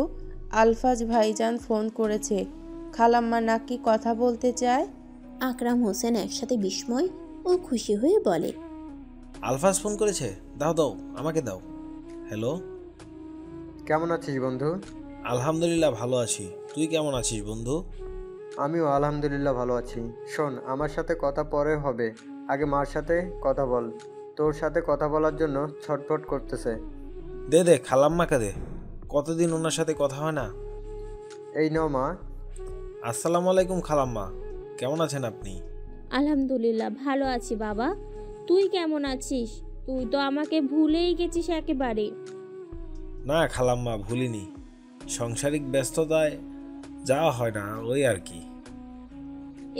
S8: আলফাজ ভাইজান ফোন করেছে। খালাম্মা নাকি কথা বলতে চায়।
S1: আকরাম হোসেন একসাথে বিস্ময় ও খুশি হয়ে বলে,
S9: আলফাজ ফোন করেছে? দাও দাও, আমাকে দাও। হ্যালো,
S3: কেমন আছিস বন্ধু?
S9: আলহামদুলিল্লাহ ভালো আছি। তুই কেমন আছিস বন্ধু?
S3: আমিও আলহামদুলিল্লাহ ভালো আছি। শোন, আমার সাথে কথা পরে হবে, আগে মার সাথে কথা বল। তোর সাথে কথা বলার জন্য ছটফট করতেছে।
S9: দে দে, খালাম্মাকে দে, কতদিন ওনার সাথে কথা হয় না।
S3: এই নাও মা।
S9: আসসালামু আলাইকুম খালাম্মা, কেমন আছেন আপনি?
S12: আলহামদুলিল্লাহ ভালো আছি বাবা, তুই কেমন আছিস? তুই তো আমাকে ভুলেই গেছিস একেবারে।
S9: না খালাম্মা, ভুলিনি, সাংসারিক ব্যস্ততায় যাওয়া হয় না, ওই আর কি।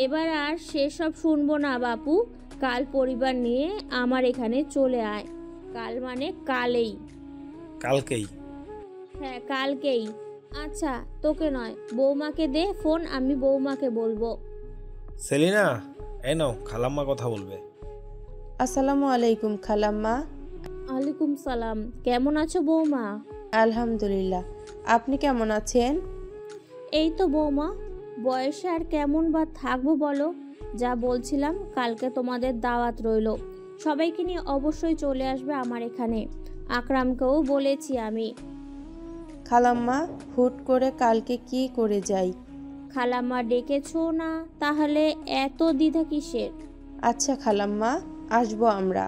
S12: এবার আর সেসব শুনবো না বাপু, কাল পরিবার নিয়ে আমার এখানে চলে আয়। কাল মানে কালেই।
S9: কালকেই?
S12: হ্যাঁ কালকেই। আচ্ছা তোকে নয়, বৌমাকে দে ফোন, আমি বৌমাকে বলবো।
S9: সেলিনা, এই নাও, খালাম্মা কথা বলবে।
S8: আসসালামু আলাইকুম খালাম্মা।
S12: ওয়ালাইকুম সালাম, কেমন আছো বৌমা?
S8: আলহামদুলিল্লাহ, আপনি কেমন আছেন?
S12: এই তো বৌমা, বয়সে আর কেমন বা থাকবো বলো। যা বলছিলাম, কালকে তোমাদের দাওয়াত রইলো, সবাইকে নিয়ে অবশ্যই চলে আসবে আমার এখানে। আকরামকেও বলেছি আমি।
S8: খালাম্মা, হুট করে কালকে কি করে যাই?
S12: খালাম্মা ডেকেছো না, তাহলে এত দ্বিধা কিসের?
S8: আচ্ছা খালাম্মা, আসবো আমরা।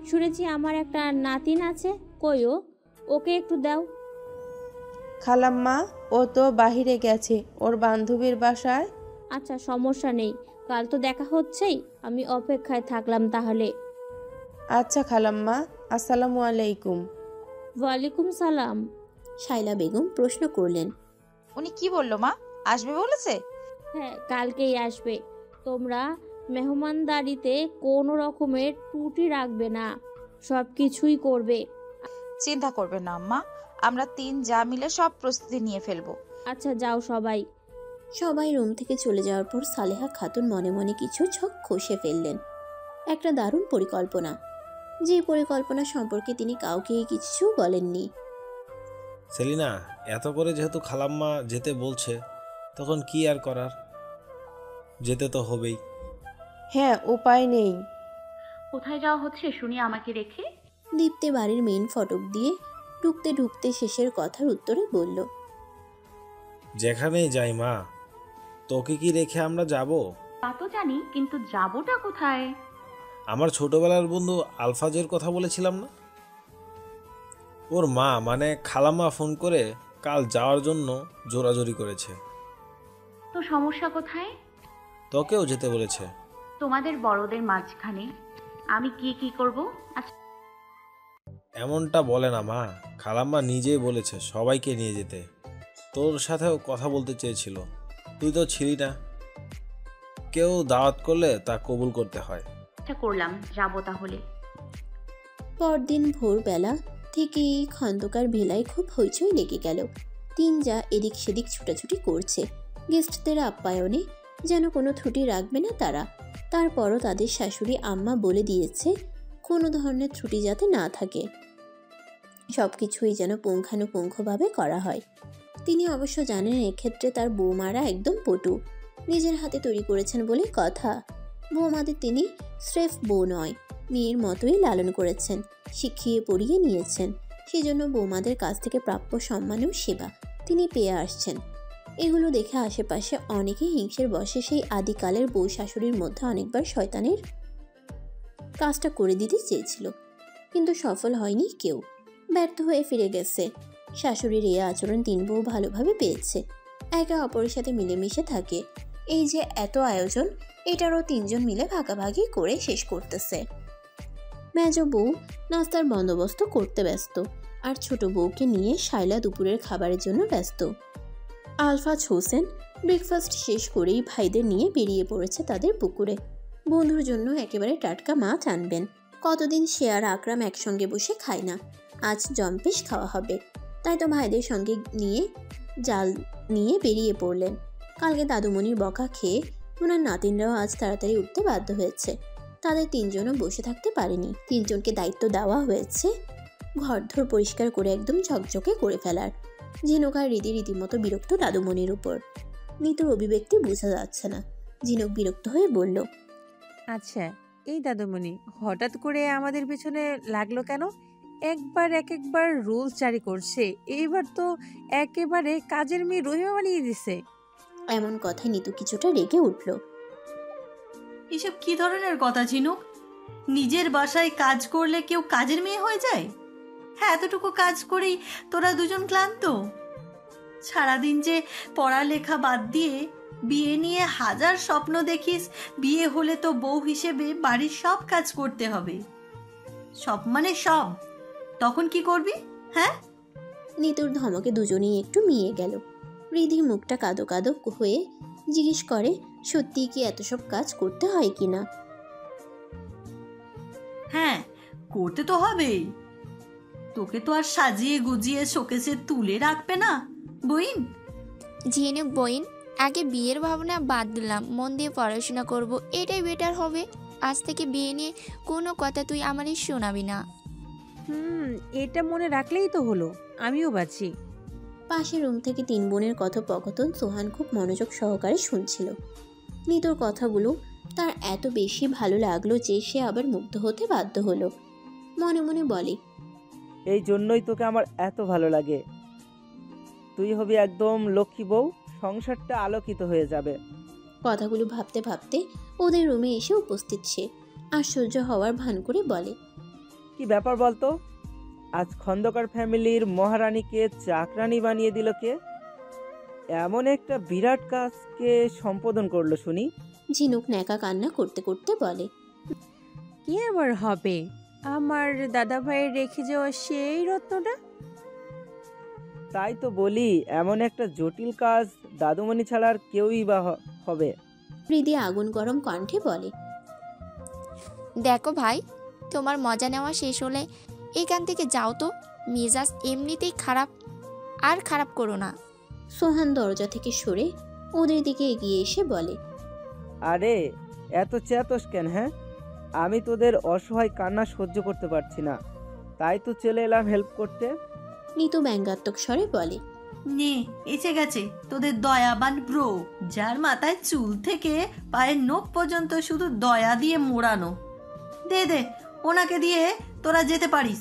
S12: শুনেছি আমার একটা নাতিন আছে, কই ও? ওকে একটু দাও।
S8: খালাম্মা, ও তো বাহিরে গেছে ওর বান্ধবীর বাসায়।
S12: আচ্ছা সমস্যা নেই, কাল তো দেখা হচ্ছেই, আমি অপেক্ষায় থাকলাম তাহলে।
S8: আচ্ছা খালাম্মা, আসসালামু আলাইকুম।
S12: ওয়ালাইকুম সালাম।
S1: শাইলা বেগম প্রশ্ন করলেন,
S19: উনি কি বললো মা, আসবে বলেছে?
S12: হ্যাঁ কালকেই আসবে। তোমরা মেহমানদারিতে কোনো রকমের ত্রুটি রাখবে না, সব কিছুই করবে।
S19: চিন্তা করবে না আম্মা, আমরা তিন যা মিলে সব প্রস্তুতি নিয়ে ফেলবো।
S12: আচ্ছা যাও সবাই।
S1: সবাই রুম থেকে চলে যাওয়ার পর সালেহা খাতুন মনে মনে কিছু ছক কষে ফেললেন। একটা দারুণ পরিকল্পনা, যে পরিকল্পনা সম্পর্কে তিনি কাউকে কিছু বলেননি।
S9: সেলিনা, এত করে যেহেতু খালাম্মা যেতে বলছে, তখন কি আর করার, যেতে তো হবেই।
S8: হ্যাঁ, উপায় নেই।
S7: কোথায় যাওয়া হচ্ছে শুনি আমাকে রেখে?
S1: দীপ্তি বাড়ির মেইন ফটক দিয়ে ঢুকতে ঢুকতে শেষের কথার উত্তরে বলল,
S9: যেখানেই যাই মা, তোকে কি রেখে আমরা যাব?
S7: তা তো জানি, কিন্তু যাবোটা কোথায়?
S9: আমার ছোটবেলার বন্ধু আলফাজের কথা বলেছিলাম না, ওর মা মানে খালাম্মা ফোন করে কাল যাওয়ার জন্য জোরাজোরি করেছে।
S7: তো সমস্যা কোথায়?
S9: তোকেও যেতে বলেছে।
S7: তোমাদের বড়দের মাঝখানে আমি কি করব?
S9: এমনটা বলে না মা, খালাম্মা নিজেই বলেছে সবাইকে নিয়ে যেতে। তোর সাথেও কথা বলতে চেয়েছিল, তুই তো ছিলি না। কেউ দাওয়াত করলে তা কবুল করতে হয়।
S7: আচ্ছা করলাম, যাবো তাহলে।
S1: পরদিন ভোরবেলা থেকেই খন্দকার ভেলায় খুব হইচই লেগে গেল। তিন যা এদিক সেদিক ছুটাছুটি করছে, গেস্টদের আপ্যায়নে যেন কোনো ত্রুটি রাখবে না তারা। তারপরও তাদের শাশুড়ি আম্মা বলে দিয়েছে কোনো ধরনের ত্রুটি যাতে না থাকে, সব কিছুই যেন পুঙ্খানুপুঙ্খভাবে করা হয়। তিনি অবশ্য জানেন এক্ষেত্রে তার বৌমারা একদম পটু, নিজের হাতে তৈরি করেছেন বলে কথা। বৌমাদের তিনি স্রেফ বউ নয়, মেয়ের মতোই লালন করেছেন, শিখিয়ে পড়িয়ে নিয়েছেন। সেজন্য বৌমাদের কাছ থেকে প্রাপ্য সম্মান ও সেবা তিনি পেয়ে আসছেন। এগুলো দেখে আশেপাশে অনেকেই হিংসের বশে সেই আদিকালের বউ শাশুড়ির মধ্যে অনেকবার শয়তানের কাজটা করে দিতে চেয়েছিল, কিন্তু সফল হয়নি কেউ, ব্যর্থ হয়ে ফিরে গেছে। শাশুড়ির এই আচরণ তিন বউ ভালোভাবে পেয়েছে, একে অপরের সাথে মিলেমিশে থাকে। এই যে এত আয়োজন, এটারও তিনজন মিলে ভাগাভাগি করে শেষ করতেছে। মেজ বউ নাস্তার বন্দোবস্ত করতে ব্যস্ত, আর ছোট বউকে নিয়ে শায়লা দুপুরের খাবারের জন্য ব্যস্ত। আলফাজ হোসেন ব্রেকফাস্ট শেষ করেই ভাইদের নিয়ে বেরিয়ে পড়েছে তাদের পুকুরে। বন্ধুর জন্য একেবারে টাটকা মাছ আনবেন। কতদিন সে আর আকরাম একসঙ্গে বসে খায় না, আজ জম্পেশ খাওয়া হবে, তাই তো ভাইদের সঙ্গে নিয়ে জাল নিয়ে বেরিয়ে পড়লেন। কালকে দাদুমণির বকা খেয়ে ওনার নাতিনরাও আজ তাড়াতাড়ি উঠতে বাধ্য হয়েছে। তাদের তিনজনও বসে থাকতে পারেনি। তিনজনকে দায়িত্ব দেওয়া হয়েছে ঘরধর পরিষ্কার করে একদম ঝকঝকে করে ফেলার। ঝিনুক আর রীতিমতো বিরক্ত দাদুমণির উপর। নিতুর অভিব্যক্তি বোঝা যাচ্ছে না। ঝিনুক বিরক্ত হয়ে বলল,
S17: আচ্ছা এই দাদুমণি হঠাৎ করে আমাদের পেছনে লাগলো কেন? একবার রুলস জারি করছে, এইবার তো একেবারে কাজের মেয়ে রহিমা বানিয়ে দিছে।
S1: এমন কথায় নিতু কিছুটা রেগে উঠল।
S16: এসব কি ধরনের কথা ঝিনুক? নিজের বাসায় কাজ করলে কেউ কাজের মেয়ে হয়ে যায়? হ্যাঁ, এতটুকু কাজ করেই তোরা দুজন ক্লান্ত? সারাদিন যে পড়ালেখা বাদ দিয়ে বিয়ে নিয়ে হাজার স্বপ্ন দেখিস, বিয়ে হলে তো বউ হিসেবে বাড়ির সব কাজ করতে হবে। সব মানে সব। তখন কি করবি? হ্যাঁ?
S1: নিতুর ধমকে দুজনেই একটু মিয়ে গেল। রিধি মুখটা কাদো কাদো হয়ে জিজ্ঞেস করে, সত্যি কি এত সব কাজ করতে হয় কিনা?
S16: হ্যাঁ, করতে তো হবেই। তোকে তো আর সাজিয়ে গুজিয়ে শোকেসে তুলে রাখবে না বইন।
S15: ঝিনুক বইন, আগে বিয়ের ভাবনা বাদ দিলাম, মন দিয়ে পড়াশোনা করব, এটাই বেটার হবে। আজ থেকে বিয়ে নিয়ে কোনো কথা তুই আমারই শোনাবি না।
S17: এটা মনে রাখলেই তো হলো, আমিও বাঁচি।
S1: পাশের রুম থেকে তিন বোনের কথোপকথন সোহান খুব মনোযোগ সহকারে শুনছিল। নিতুর কথাগুলো তার এত বেশি ভালো লাগলো যে সে আবার মুগ্ধ হতে বাধ্য হলো। মনে মনে বলে,
S5: এই জন্যই তোকে আমার এত ভালো লাগে। তুই হবি একদম লক্ষ্মী বউ, সংসারটা আলোকিত হয়ে যাবে।
S1: কথাগুলো ভাবতে ভাবতে ওদের রুমে এসে উপস্থিত সে আশ্চর্য হওয়ার ভান করে বলে,
S5: কি ব্যাপার বলতো? আজ খন্দকার ফ্যামিলির মহারানীকে চাকরানি বানিয়ে দিল কে? এমন একটা বিরাট কাজকে সম্পাদন করলো শুনি।
S1: ঝিনুক ন্যাকা কান্না করতে করতে বলে,
S17: কি আবার হবে? আমার দাদা ভাইয়ের রেখে যাওয়া সেই রত্নটা।
S5: তাই তো বলি, এমন একটা জটিল কাজ দাদুমণি ছাড়া আর কেউই বা হবে।
S1: হৃদি আগুন গরম কণ্ঠে বলে,
S15: দেখো ভাই, তোমার মজা নেওয়া শেষ হলে এখান থেকে যাও তো। মেজাজ এমনিতেই খারাপ, আর খারাপ করো না।
S1: সোহান দরজা থেকে সরে ওদের দিকে এগিয়ে এসে বলে,
S5: আরে এত চেতস কেন? হ্যাঁ, আমি তোদের অসহায় কান্না সহ্য করতে পারছি না, তাই তো চলে এলাম হেল্প করতে।
S1: নিতু ব্যঙ্গাত্মক স্বরে বলে,
S16: নে এসে গেছে তোদের দয়াবান ব্রো, যার মাথায় চুল থেকে পায়ের নখ পর্যন্ত শুধু দয়া দিয়ে মোড়ানো। দে দে, ওনাকে দিয়ে তোরা যেতে পারিস।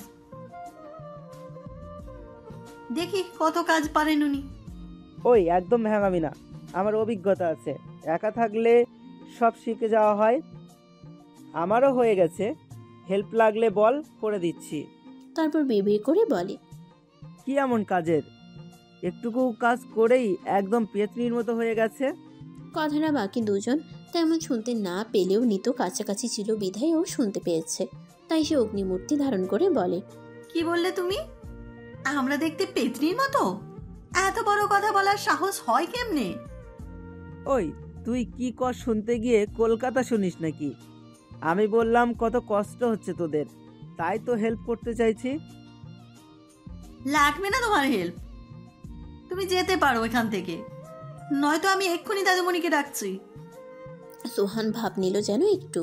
S16: দেখি কত কাজ পারেন উনি।
S5: ওই একদম ভেঙাবি না, আমার অভিজ্ঞতা আছে, একা থাকলে সব শিখে যাওয়া হয়। আমারও হয়ে গেছে, হেল্প লাগলে বল, করে দিচ্ছি।
S1: তারপর বিড়বিড় করে বলে,
S5: কি এমন কাজের? একটুকু কাজ করেই একদম পেতনির মতো হয়ে গেছে।
S1: কথাটা বাকি দুজন তেমন শুনতে না পেলেও নিতু কাছাকাছি ছিল বিধায় ও শুনতে পেয়েছে। তাই সে অগ্নিমূর্তি ধারণ করে বলে,
S16: কি বললে তুমি? আমরা দেখতে পেতনির মতো? এত বড় কথা বলার সাহস হয় কেমনে?
S5: ওই তুই কি কর শুনতে গিয়ে কলকাতা শুনিস নাকি? আমি বললাম কত কষ্ট হচ্ছে তোদের, তাই তো হেল্প করতে চাইছি।
S16: লাগবে না তোমার হেল্প, তুমি যেতে পারো এখান থেকে, নয়তো আমি এক্ষুনি দাদুমণিকে ডাকছি।
S1: সোহান ভাব নিল যেন একটু।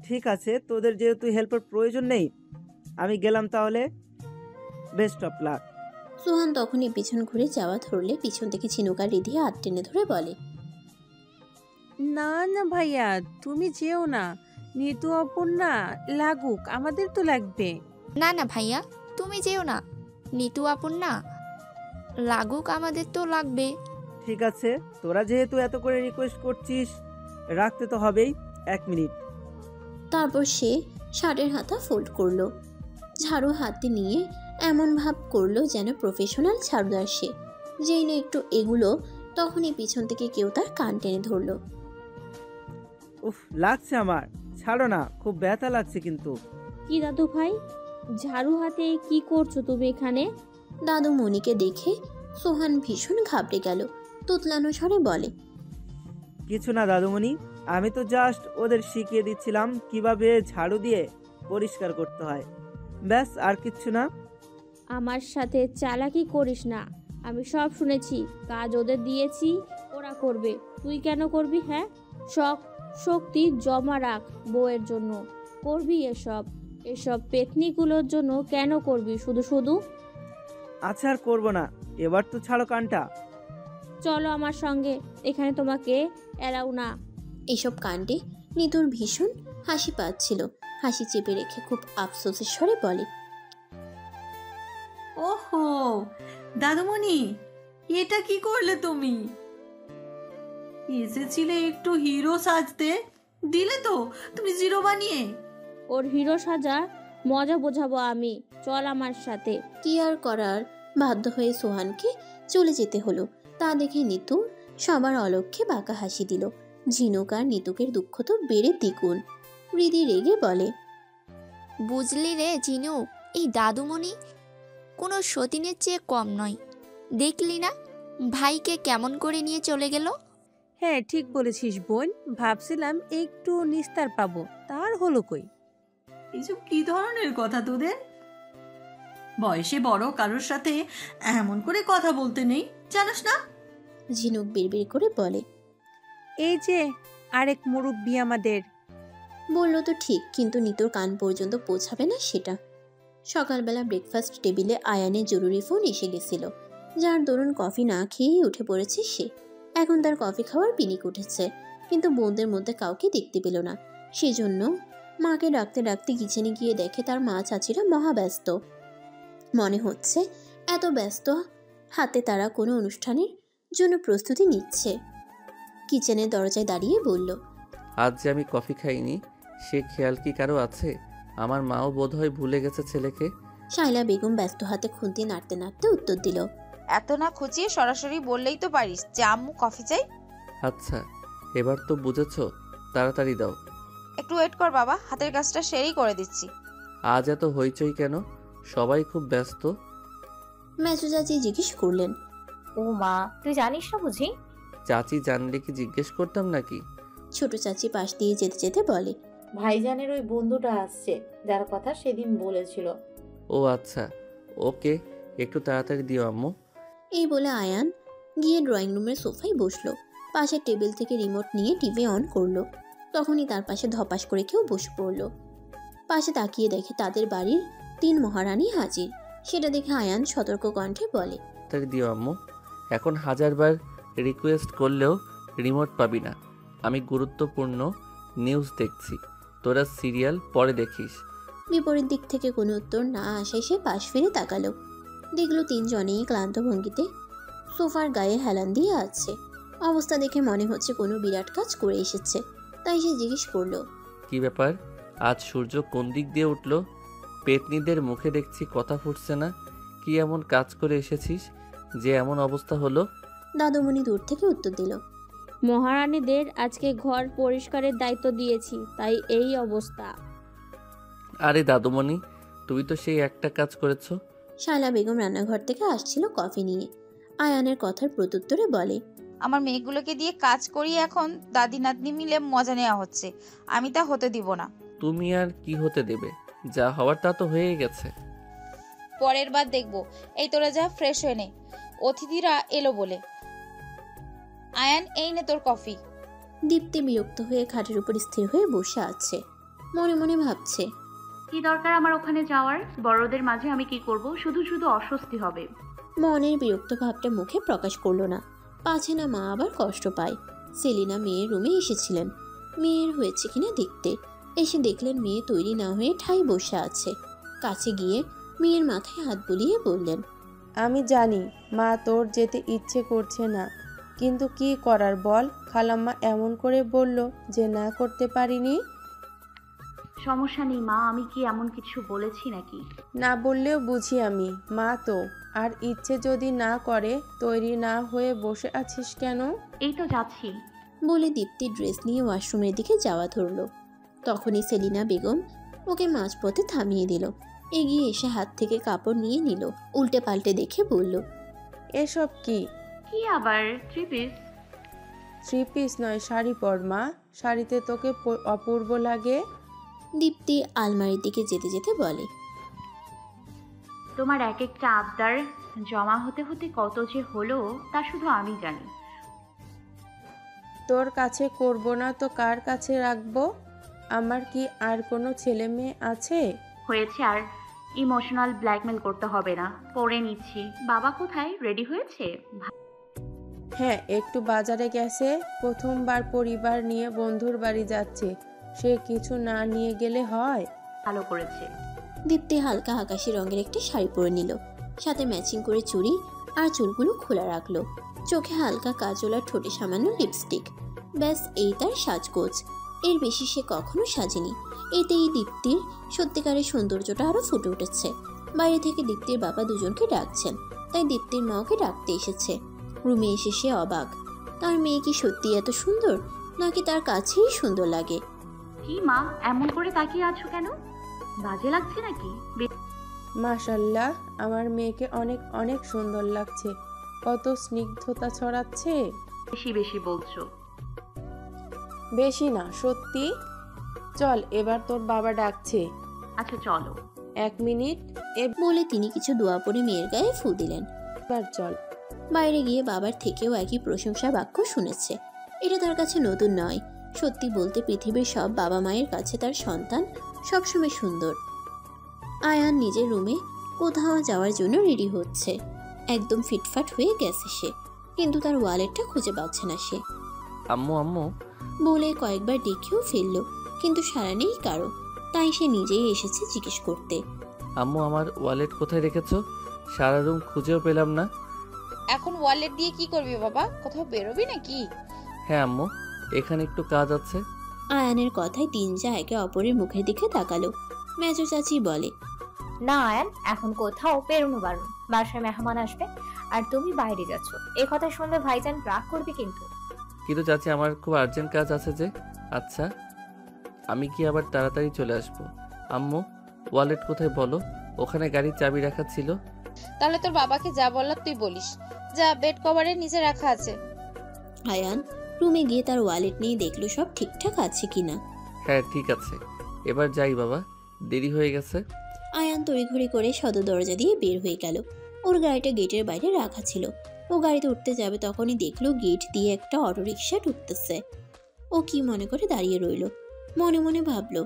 S5: ঠিক আছে, তোদের যেহেতু হেল্পের প্রয়োজন নেই, আমি গেলাম তাহলে, বেস্ট অফ লাক।
S1: সোহান তখনই পিছন ঘুরে যাওয়া ধরলে পিছন থেকে ঝিনুক আর রিধি হাত টেনে ধরে বলে,
S17: না না ভাইয়া, তুমি যেও না। নিতু অপর না লাগুক, আমাদের তো লাগবে।
S15: না না ভাইয়া, তুমি যেও না। নিতু আপন না লাগুক, আমাদের তো লাগবে।
S5: ঠিক আছে, তোরা যেহেতু এত করে রিকোয়েস্ট করছিস, রাখতে তো হবেই। 1 মিনিট।
S1: তারপর সে শার্টের হাতা ফোল্ড করলো, ঝাড়ু হাতে নিয়ে এমন ভাব করলো যেন প্রফেশনাল ঝাড়ুদার সে। যেই না একটু এগুলো, তখনই পিছন থেকে কেউ তার কান টেনে ধরলো।
S5: উফ, লাগছে আমার, ছাড়ো না, খুব ব্যথা লাগছে কিন্তু।
S12: কি দাদু ভাই, ঝাড়ু হাতে কি করছো তুমি এখানে?
S1: দাদু মনিকে দেখে সোহান ভীষণ ঘাবড়ে গেল, তুতলানো স্বরে বলে,
S5: কিছু না দাদুমণি, আমি তো জাস্ট ওদের শিখিয়ে দিচ্ছিলাম কিভাবে ঝাড়ু দিয়ে পরিষ্কার করতে হয়, ব্যাস, আর কিচ্ছু না।
S12: আমার সাথে চালাকি করিস না, আমি সব শুনেছি। কাজ ওদের দিয়েছি, ওরা করবে, তুই কেন করবি? হ্যাঁ, শক্তি জমা রাখ বউয়ের জন্য, করবি এসব পেতনিগুলোর জন্য কেন করবি শুধু শুধু?
S5: আচ্ছা, আর করবো না, এবার তো ছাড়ো কানটা।
S12: চলো আমার সঙ্গে, এখানে তোমাকে এলাও না।
S1: এসব কাণ্ডে নিতুর ভীষণ হাসি পাচ্ছিল। হাসি চেপে রেখে খুব আফসোসের স্বরে বলে,
S16: ওহো দাদুমণি, এটা কি করলে তুমি? এসেছিলে একটু হিরো সাজতে, দিলে তো তুমি জিরো বানিয়ে।
S12: ওর হিরো সাজা মজা বোঝাবো আমি, চল আমার সাথে।
S1: কি আর করার, বাধ্য হয়ে সোহানকে চলে যেতে হলো। তা দেখে নিতু সবার অলক্ষ্যে বাঁকা হাসি দিল। ঝিনুক আর নিতুকের দুঃখ তো বেড়ে দ্বিগুণ। হৃদি রেগে বলে,
S15: বুঝলি রে ঝিনুক, এই দাদুমণি কোনো সতীনের চেয়ে কম নয়। দেখলি না ভাইকে কেমন করে নিয়ে চলে গেল?
S17: হ্যাঁ, ঠিক বলেছিস বোন, ভাবছিলাম একটু নিস্তার পাবো, তার হলো কই।
S16: এইসব কি ধরনের কথা তোদের? বয়সে বড় কারোর সাথে এমন করে কথা বলতে নেই, জানিস না?
S1: ঝিনুক বিড়বিড় করে বলে,
S17: এই যে আরেক মুরব্বি আমাদের।
S1: বললো তো ঠিক, কিন্তু নিতুর কান পর্যন্ত পৌঁছাবে না সেটা। সকালবেলা ব্রেকফাস্ট টেবিলে আয়ানের জরুরি ফোন এসে গেছিল, যার দরুন কফি না খেয়েই উঠে পড়েছে সে। এখন তার কফি খাওয়ার পিনিক উঠেছে, কিন্তু বোনদের মধ্যে কাউকে দেখতে পেল না। সেজন্য মাকে ডাকতে ডাকতে কিচেনে গিয়ে দেখে তার মা চাচিরা মহাব্যস্ত। মনে হচ্ছে এত ব্যস্ত হাতে তারা কোনো অনুষ্ঠানের জন্য প্রস্তুতি নিচ্ছে। কিচেনের দরজায় দাঁড়িয়ে বলল,
S4: আজ যে আমি কফি খাইনি সে খেয়াল কি কারো আছে? আমার মাও বোধহয় ভুলে গেছে ছেলেকে।
S1: শাইলা বেগম ব্যস্ত হাতে খুন্তি নাড়তে নাড়তে উত্তর দিল,
S19: এত না খুঁচিয়ে সরাসরি বললেই তো পারিস যে আম্মু কফি চাই।
S4: আচ্ছা, এবার তো বুঝেছো, তাড়াতাড়ি দাও।
S19: একটু ওয়েট কর বাবা, হাতের কাজটা সেরেই করে দিচ্ছি।
S4: আজ এত হইচই কেন? সবাই খুব ব্যস্ত।
S1: মেজো চাচি জিজ্ঞেস করলেন,
S13: ও মা, তুই জানিস না বুঝি?
S4: চাচি জানলে কি জিজ্ঞেস করতাম নাকি?
S1: ছোট চাচি পাশ দিয়ে যেতে যেতে বলে,
S14: ভাইজানের ওই বন্ধুটা আসছে, যার কথা সেদিন বলেছিল।
S4: ও আচ্ছা, ওকে, একটু তাড়াতাড়ি দিও আম্মু।
S1: এই বলে আয়ান গিয়ে ড্রয়িং রুমের সোফায় বসলো। পাশের টেবিল থেকে রিমোট নিয়ে টিভি অন করলো। তখনই তার পাশে ধপাস করে কেউ বসে পড়লো। পাশে তাকিয়ে দেখে তাদের বাড়ির 3 মহারানী হাজির। সেটা দেখে আয়ান সতর্ক কণ্ঠে বলে,
S4: তাড়াতাড়ি দিও আম্মু, এখন 1000বার রিকোয়েস্ট করলেও রিমোট পাবি না। আমি গুরুত্বপূর্ণ নিউজ দেখছি, তোরা সিরিয়াল পরে দেখিস।
S1: বিপরীত দিক থেকে কোনো উত্তর না আসায় সে পাশ ফিরে তাকালো। দেখলো 3 জনেই ক্লান্ত ভঙ্গিতে সোফার গায়ে হেলান দিয়ে আছে। অবস্থা দেখে মনে হচ্ছে কোনো বিরাট কাজ করে এসেছে। তাই সে জিজ্ঞেস করলো,
S4: কি ব্যাপার, আজ সূর্য কোন দিক দিয়ে উঠলো? পেতনিদের মুখে দেখছি কথা ফুটছে না। কি এমন কাজ করে এসেছিস যে এমন অবস্থা হলো?
S1: দাদুমণি দূর থেকে উত্তর দিল,
S12: মহারানীদের আজকে ঘর পরিষ্কারের দায়িত্ব দিয়েছি, তাই এই অবস্থা।
S4: আরে দাদুমণি, তুমি তো সেই একটা কাজ করেছো।
S1: শায়লা বেগম রান্নাঘর থেকে আসছিল কফি নিয়ে। আয়ানের কথার প্রত্যুত্তরে বলে,
S19: আমার মেয়েগুলোকে দিয়ে কাজ করিয়ে এখন দাদি নাতনি মিলে মজা নেওয়া হচ্ছে, আমি তা হতে দিব না।
S4: তুমি আর কি হতে দেবে? যা হওয়ার তা তো হয়ে গেছে।
S19: পরের বার দেখবো। এই তোরা যা ফ্রেশ হয়ে নে, অতিথিরা এলো বলে। আয়ান, এই নে তোর কফি।
S1: দীপ্তি বিরক্ত হয়ে খাটের উপর স্থির হয়ে বসে আছে। মনে মনে ভাবছে,
S7: কি দরকার আমার ওখানে যাওয়ার? বড়দের মাঝে আমি কি করব? শুধু শুধু অস্বস্তি হবে।
S1: মনের বিরক্ত ভাবটা মুখে প্রকাশ করলো না, পাছে না মা আবার কষ্ট পায়। সেলিনা মেয়ের রুমে এসেছিলেন মেয়ের হয়েছে কিনা দেখতে। এসে দেখলেন মেয়ে তৈরি না হয়ে ঠাই বসে আছে। কাছে গিয়ে মেয়ের মাথায় হাত বুলিয়ে বললেন,
S8: আমি জানি মা তোর যেতে ইচ্ছে করছে না, কিন্তু কি করার বল, খালাম্মা এমন করে বলল যে না করতে পারিনি।
S7: সমস্যা নেই মা, আমি কি এমন কিছু বলেছি নাকি?
S8: না বললেও বুঝি আমি, মা তো। আর ইচ্ছে যদি না করে তৈরি না হয়ে বসে আছিস কেন?
S7: এই তো যাচ্ছি
S1: বলে দীপ্তি ড্রেস নিয়ে ওয়াশরুমের দিকে যাওয়া ধরল। তখনই সেলিনা বেগম ওকে মাঝপথে থামিয়ে দিল। এগিয়ে এসে হাত থেকে কাপড় নিয়ে নিল, উল্টে পাল্টে দেখে বলল,
S8: এসব কি?
S7: কি আবার? Three piece.
S8: থ্রি পিস নয়, শাড়ি পর মা, শাড়িতে তোকে অপূর্ব লাগে।
S1: দীপ্তি আলমারির দিকে যেতে যেতে বলে,
S7: তোমার এক একটা আবদার জমা হতে হতে কত যে হলো তা শুধু আমি জানি।
S8: তোর কাছে করব না তো কার কাছে রাখবো? আমার কি আর কোনো ছেলে মেয়ে আছে?
S7: হয়েছে, আর ইমোশনাল ব্ল্যাকমেল করতে হবে না, পরে নিচ্ছি। বাবা কোথায়, রেডি হয়েছে?
S8: হ্যাঁ, একটু বাজারে গেছে। প্রথমবার পরিবার নিয়ে বন্ধুর বাড়ি যাচ্ছে, সে কিছু না নিয়ে গেলে হয়?
S7: ভালো করেছে।
S1: দীপ্তি হালকা আকাশি রঙের একটি শাড়ি পরে নিল, সাথে ম্যাচিং করে চুড়ি আর চুলগুলো খোলা রাখলো। চোখে হালকা কাজল আর ঠোঁটে সামান্য লিপস্টিক, ব্যাস এই তার সাজগোজ। এর বেশি সে কখনো সাজেনি। এতেই দীপ্তির সত্যিকারের সৌন্দর্যটা আরো ফুটে উঠেছে। বাইরে থেকে দীপ্তির বাবা দুজনকে ডাকছেন, তাই দীপ্তির মা ওকে ডাকতে এসেছে। রুমে এসে সে অবাক, তার মেয়ে কি সত্যি এত সুন্দর, নাকি তার কাছেই সুন্দর লাগে?
S7: কি মা, এমন করে তাকিয়ে আছো কেন? বাজে লাগছে নাকি?
S8: মাশাল্লাহ, আমার মেয়েকে অনেক অনেক সুন্দর লাগছে। কত স্নিগ্ধতা ছড়াচ্ছে।
S7: বেশি বেশি বলছো।
S8: বেশি না, সত্যি। চল, এবার তোর বাবা ডাকছে।
S7: আচ্ছা চলো।
S8: 1 মিনিট
S1: বলে তিনি কিছু দোয়া পড়ে মেয়ের গায়ে ফু দিলেন।
S8: এবার চল।
S1: বাইরে গিয়ে বাবার থেকেও একই প্রশংসা বাক্য শুনেছে। এটা তার কাছে নতুন নয়। সত্যি বলতে পৃথিবীর সব বাবা মায়ের কাছে তার সন্তান সবসময় সুন্দর। আয়ান নিজের রুমে কোথাও যাওয়ার জন্য রেডি হচ্ছে। একদম ফিটফাট হয়ে গেছে সে, কিন্তু তার ওয়ালেটটা খুঁজে পাচ্ছে না সে।
S4: আম্মু আম্মু
S1: বলে কয়েকবার ডেকেও ফেলল, কিন্তু সাড়া নেই কারো। তাই সে নিজেই এসেছে জিজ্ঞেস করতে,
S4: আম্মু আমার ওয়ালেট কোথায় রেখেছো? সারা রুম খুঁজেও পেলাম না।
S19: এখন ওয়ালেট দিয়ে কি করবি বাবা, কোথাও বেরোবি নাকি?
S4: হ্যাঁ আম্মু, এখানে একটু কাজ আছে।
S1: আয়ানের কথায় তিনজা একে অপরের মুখের দিকে তাকালো। মেজো চাচি বলে,
S13: না আয়ান, এখন কোথাও বেরোনো বারণ, বাসায় মেহমান আসবে আর তুমি বাইরে যাচ্ছ। এ কথা শুনলে ভাইজান রাগ করবে কিন্তু।
S4: কিন্তু চাচি আমার খুব আর্জেন্ট কাজ আছে যে। আচ্ছা, আমি কি আবার তাড়াতাড়ি চলে আসবো। আম্মু ওয়ালেট কোথায় বলো? ওখানে গাড়ির চাবি রাখা ছিল।
S19: তাহলে তোর বাবাকে যা বললাম তুই বলিস, যা বেড কভারের নিচে রাখা আছে।
S1: আয়ান রুমে গিয়ে তার ওয়ালেট নিয়ে দেখলো সব ঠিকঠাক আছে কিনা।
S4: হ্যাঁ ঠিক আছে, এবার যাই বাবা, দেরি হয়ে গেছে।
S1: আয়ান তড়িঘড়ি করে সদর দরজা দিয়ে বের হয়ে গেল। ওর গাড়িটা গেটের বাইরে রাখা ছিল। ও গাড়িতে উঠতে যাবে, তখনই দেখলো গেট দিয়ে একটা অটোরিকশা ঢুকতেছে। ও কি মনে করে দাঁড়িয়ে রইল, মনে মনে ভাবলো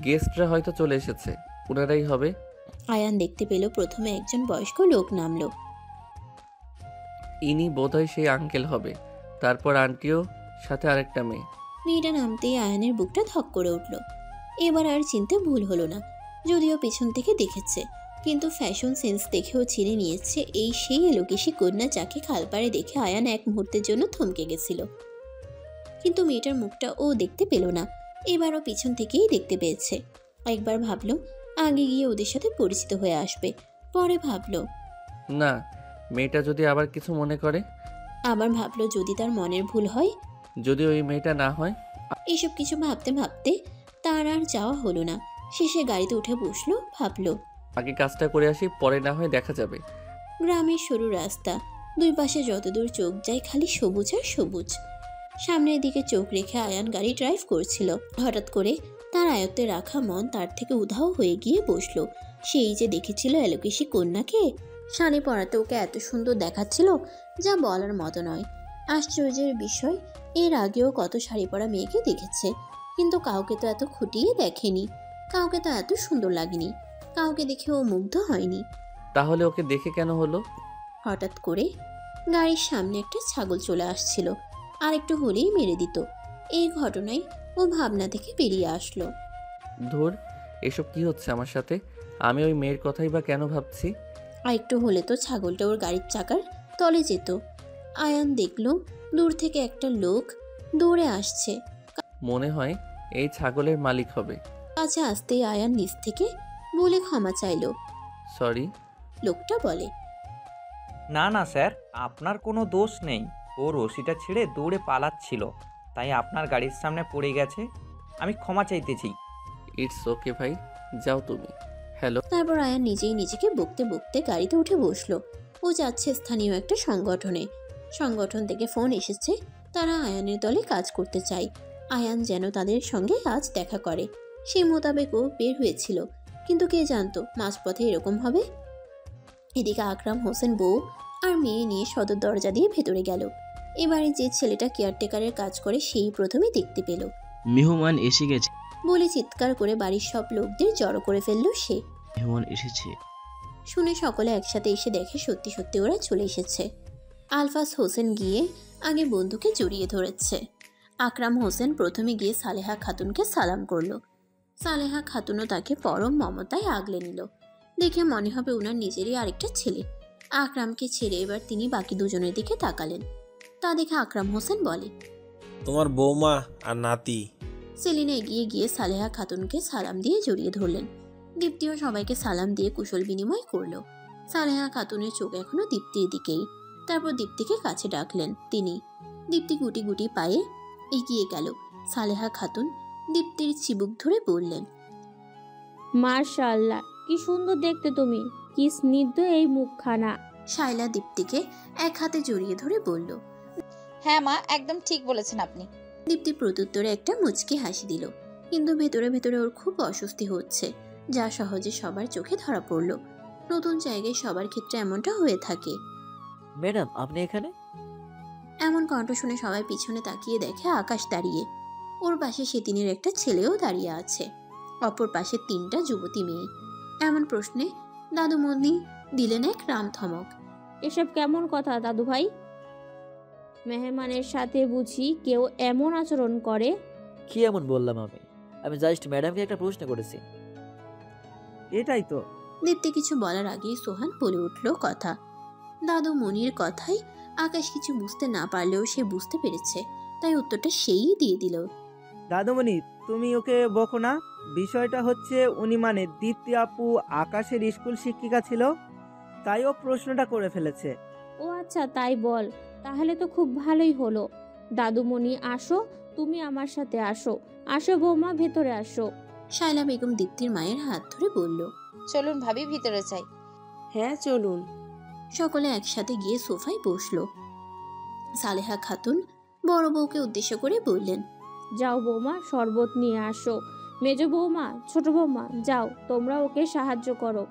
S4: গেস্টরা হয়তো চলে এসেছে, ওনারাই হবে।
S1: আয়ান দেখতে পেল প্রথমে একজন বয়স্ক লোক নামলো।
S4: ইনি বোধহয় সেই আঙ্কেল হবে, তারপর আন্টিও, সাথে আরেকটা মেয়ে।
S1: মেয়েটা নামতেই আয়ানের বুকটা ধক করে উঠল। এবার আর চিনতে ভুল হলো না, যদিও পেছন থেকে দেখেছে, কিন্তু ফ্যাশন সেন্স দেখেও চিনে নিয়েছে এই সেই এলোকেশী কন্যা যাকে খালপাড়ে দেখে আয়ান এক মুহূর্তের জন্য থমকে গেছিল। কিন্তু মেয়েটার মুখটা ও দেখতে পেল না, এবারও পিছন থেকেই দেখতে পেয়েছে। একবার ভাবলো আগে গিয়ে ওদের সাথে পরিচিত হয়ে আসবে, পরে ভাবলো
S4: না, মেয়েটা যদি আবার কিছু মনে করে।
S1: আবার ভাবলো যদি তার মনের ভুল হয়,
S4: যদি ওই মেয়েটা না হয়।
S1: এসব কিছু ভাবতে ভাবতে তার আর যাওয়া হলো না। শেষে গাড়িতে উঠে বসলো, ভাবলো
S4: আগে কাজটা করে আসি, পরে না হয় দেখা যাবে।
S1: গ্রামের সরু রাস্তা, দুই পাশে যতদূর চোখ যায় খালি সবুজ আর সবুজ। সামনের দিকে চোখ রেখে আয়ান গাড়ি ড্রাইভ করছিল। হঠাৎ করে তার আয়ত্তে রাখা মন তার থেকে উধাও হয়ে গিয়ে বসলো। সেই যে দেখেছিল এলোকেশী কন্যাকে, শাড়ি পরাতে ওকে এত সুন্দর দেখাচ্ছিল যা বলার মতো নয়। আশ্চর্যের বিষয়, এর আগেও কত শাড়ি পরা মেয়েকে দেখেছে, কিন্তু কাউকে তো এত খুঁটিয়ে দেখেনি, কাউকে তো এত সুন্দর লাগেনি, কাউকে দেখে ও মুগ্ধ হয়নি।
S4: তাহলে ওকে দেখে কেন হলো?
S1: হঠাৎ করে গাড়ির সামনে একটা ছাগল চলে আসছিল। আর একটু হলেই মেরে দিত। এই ঘটনায় ও ভাবনা থেকে বেরিয়ে আসলো।
S4: ধুর, এসব কি হচ্ছে আমার সাথে? আমি ওই মেয়ের কথাই বা কেন ভাবছি?
S1: আর একটু হলে তো ছাগলটা ওর গাড়ির চাকার তলে যেত। আয়ান দেখল দূর থেকে একটা লোক দৌড়ে আসছে।
S4: মনে হয় এই ছাগলের মালিক হবে।
S1: কাছে আসতেই আয়ান নিচ থেকে বলে ক্ষমা চাইল।
S4: সরি।
S1: লোকটা বলে,
S20: না না স্যার, আপনার কোনো দোষ নেই। ও রশিটা ছেড়ে দৌড়ে পালাচ্ছিল, তাই আপনার গাড়ির সামনে পড়ে গেছে। আমি ক্ষমা চাইতেছি।
S4: ইটস ওকে ভাই, যাও তুমি। হ্যালো।
S1: তারপর আয়ান নিজেই নিজেকে বকতে বকতে গাড়িতে উঠে বসলো। ও যাচ্ছে স্থানীয় একটা সংগঠনে। সংগঠন থেকে ফোন এসেছে, তারা আয়ানের দলে কাজ করতে চায়। আয়ান যেন তাদের সঙ্গে আজ দেখা করে, সেই মোতাবেক ও বের হয়েছিল। কিন্তু কে জানতো মাঝপথে এরকম হবে। এদিকে আকরাম হোসেন বউ আর মেয়ে নিয়ে সদর দরজা দিয়ে ভেতরে গেল। এবারে যে ছেলেটা কেয়ারটেকারের কাজ করে সেই প্রথমে দেখতে পেল।
S21: মেহমান এসে গেছে
S1: বলে চিৎকার করে বাড়ির সব লোকদের জড়ো করে ফেলল সে।
S21: মেহমান এসেছে
S1: শুনে সকলে একসাথে এসে দেখে সত্যি সত্যি ওরা চলে এসেছে। আলফাজ হোসেন গিয়ে আগে বন্ধুকে জড়িয়ে ধরেছে। আকরাম হোসেন প্রথমে গিয়ে সালেহা খাতুনকে সালাম করলো। সালেহা খাতুনও তাকে পরম মমতায় আগলে নিল। দেখে মনে হবে ওনার নিজেরই আরেকটা ছেলে। আকরামকে ছেড়ে এবার তিনি বাকি দুজনের দিকে তাকালেন। তা দেখে আকরাম হোসেন বলে,
S9: তোমার বৌমা আর নাতি।
S1: সেলিনা এগিয়ে গিয়ে সালেহা খাতুনকে সালাম দিয়ে জড়িয়ে ধরলেন। দীপ্তিও সবাইকে সালাম দিয়ে কুশল বিনিময় করলো। সালেহা খাতুনের চোখ এখনো দীপ্তির দিকেই। তারপর দীপ্তিকে কাছে ডাকলেন তিনি। দীপ্তি গুটি গুটি পায়ে এগিয়ে গেল। সালেহা খাতুন দীপ্তির চিবুক ধরে বললেন,
S12: মাশাআল্লাহ, কি সুন্দর দেখতে তুমি, কি স্নিগ্ধ এই মুখখানা।
S1: শায়লা দীপ্তিকে এক হাতে জড়িয়ে ধরে বলল,
S19: হ্যাঁ মা, একদম ঠিক বলেছেন আপনি।
S1: দীপ্তি প্রত্যুত্তরে একটা মুচকি হাসি দিল, কিন্তু ভেতরে ভেতরে ওর খুব অস্বস্তি হচ্ছে, যা সহজে সবার চোখে ধরা পড়ল। নতুন জায়গায় সবার ক্ষেত্রে এমনটা হয়ে থাকে।
S6: ম্যাডাম, আপনি এখানে?
S1: এমন কণ্ঠ শুনে সবাই পিছনে তাকিয়ে দেখে আকাশ দাঁড়িয়ে। ওর পাশে সেদিনের একটা ছেলেও দাঁড়িয়ে আছে, অপর পাশে 3টা যুবতী মেয়ে। এমন প্রশ্নে দাদুমণি দিলেন এক রাম থমক।
S12: এসব কেমন কথা দাদু ভাই? মেহমানের সাথে বুঝি কেউ এমন আচরণ করে?
S6: কি এমন বললাম আমি জাস্ট ম্যাডামকে একটা প্রশ্ন করেছি।
S5: এটাই তো।
S1: দীপ্তি কিছু বলার আগেই সোহান বলে উঠল কথা। দাদু মনির কথাই আকাশ কিছু বুঝতে না পারলেও সে বুঝতে পেরেছে, তাই উত্তরটা সেই দিয়ে দিল।
S5: দাদুমণি, তুমি ওকে বকো না। বিষয়টা হচ্ছে উনি মানে দীপ্তি আপু আকাশের স্কুল শিক্ষিকা ছিল, তাই ও প্রশ্নটা করে ফেলেছে।
S12: ও আচ্ছা, তাই বল। তাহলে তো খুব ভালোই হলো। দাদুমণি আসো, তুমি আমার সাথে আসো। আসো বৌমা, ভেতরে আসো।
S1: শায়লা বেগম দীপ্তির মায়ের হাত ধরে বলল,
S19: চলুন ভাবি, ভিতরে যাই।
S8: হ্যাঁ চলুন।
S1: সকলে একসাথে গিয়ে সোফায় বসলো। সালেহা খাতুন বড় বউকে উদ্দেশ্য করে বললেন,
S12: যাও বৌমা, শরবত নিয়ে আসো। মেজ বৌমা, ছোট বৌমা, যাও তোমরা ওকে সাহায্য করো।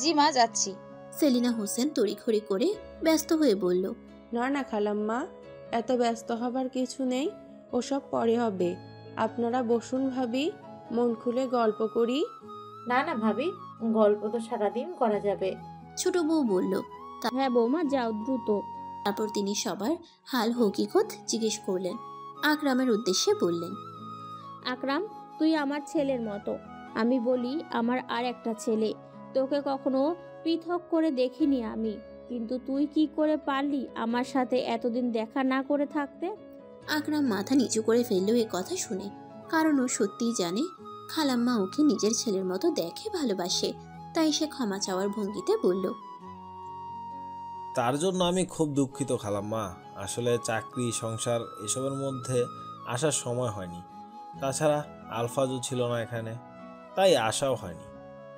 S19: জি মা, যাচ্ছি।
S1: সেলিনা হোসেন তড়িঘড়ি করে ব্যস্ত হয়ে বলল,
S8: না না খালাম্মা, এত ব্যস্ত হবার কিছু নেই, ওসব পরে হবে। আপনারা বসুন ভাবি, মন খুলে গল্প করি।
S14: না না ভাবি, গল্প তো সারাদিন করা যাবে।
S1: ছোট বউ বলল।
S12: হ্যাঁ বৌমা, যাও দ্রুত।
S1: তারপর তিনি সবার হাল হকিকত জিজ্ঞেস করলেন। আকরামের উদ্দেশ্যে বললেন,
S12: আকরাম, তুই আমার ছেলের মতো। আমি বলি আমার আর একটা ছেলে। তোকে কখনো পৃথক করে দেখিনি আমি, কিন্তু তুই কি করে পারলি আমার সাথে এতদিন দেখা না করে থাকতে?
S1: আকরাম মাথা নিচু করে ফেলল এ কথা শুনে, কারণ ও সত্যিই জানে খালাম্মা ওকে নিজের ছেলের মতো দেখে, ভালোবাসে। তাই সে ক্ষমা চাওয়ার ভঙ্গিতে বলল,
S9: তার জন্য আমি খুব দুঃখিত খালাম্মা। আসলে চাকরি, সংসার এসবের মধ্যে আসার সময় হয়নি। তাছাড়া আলফাজও ছিল না এখানে, তাই আসাও হয়নি।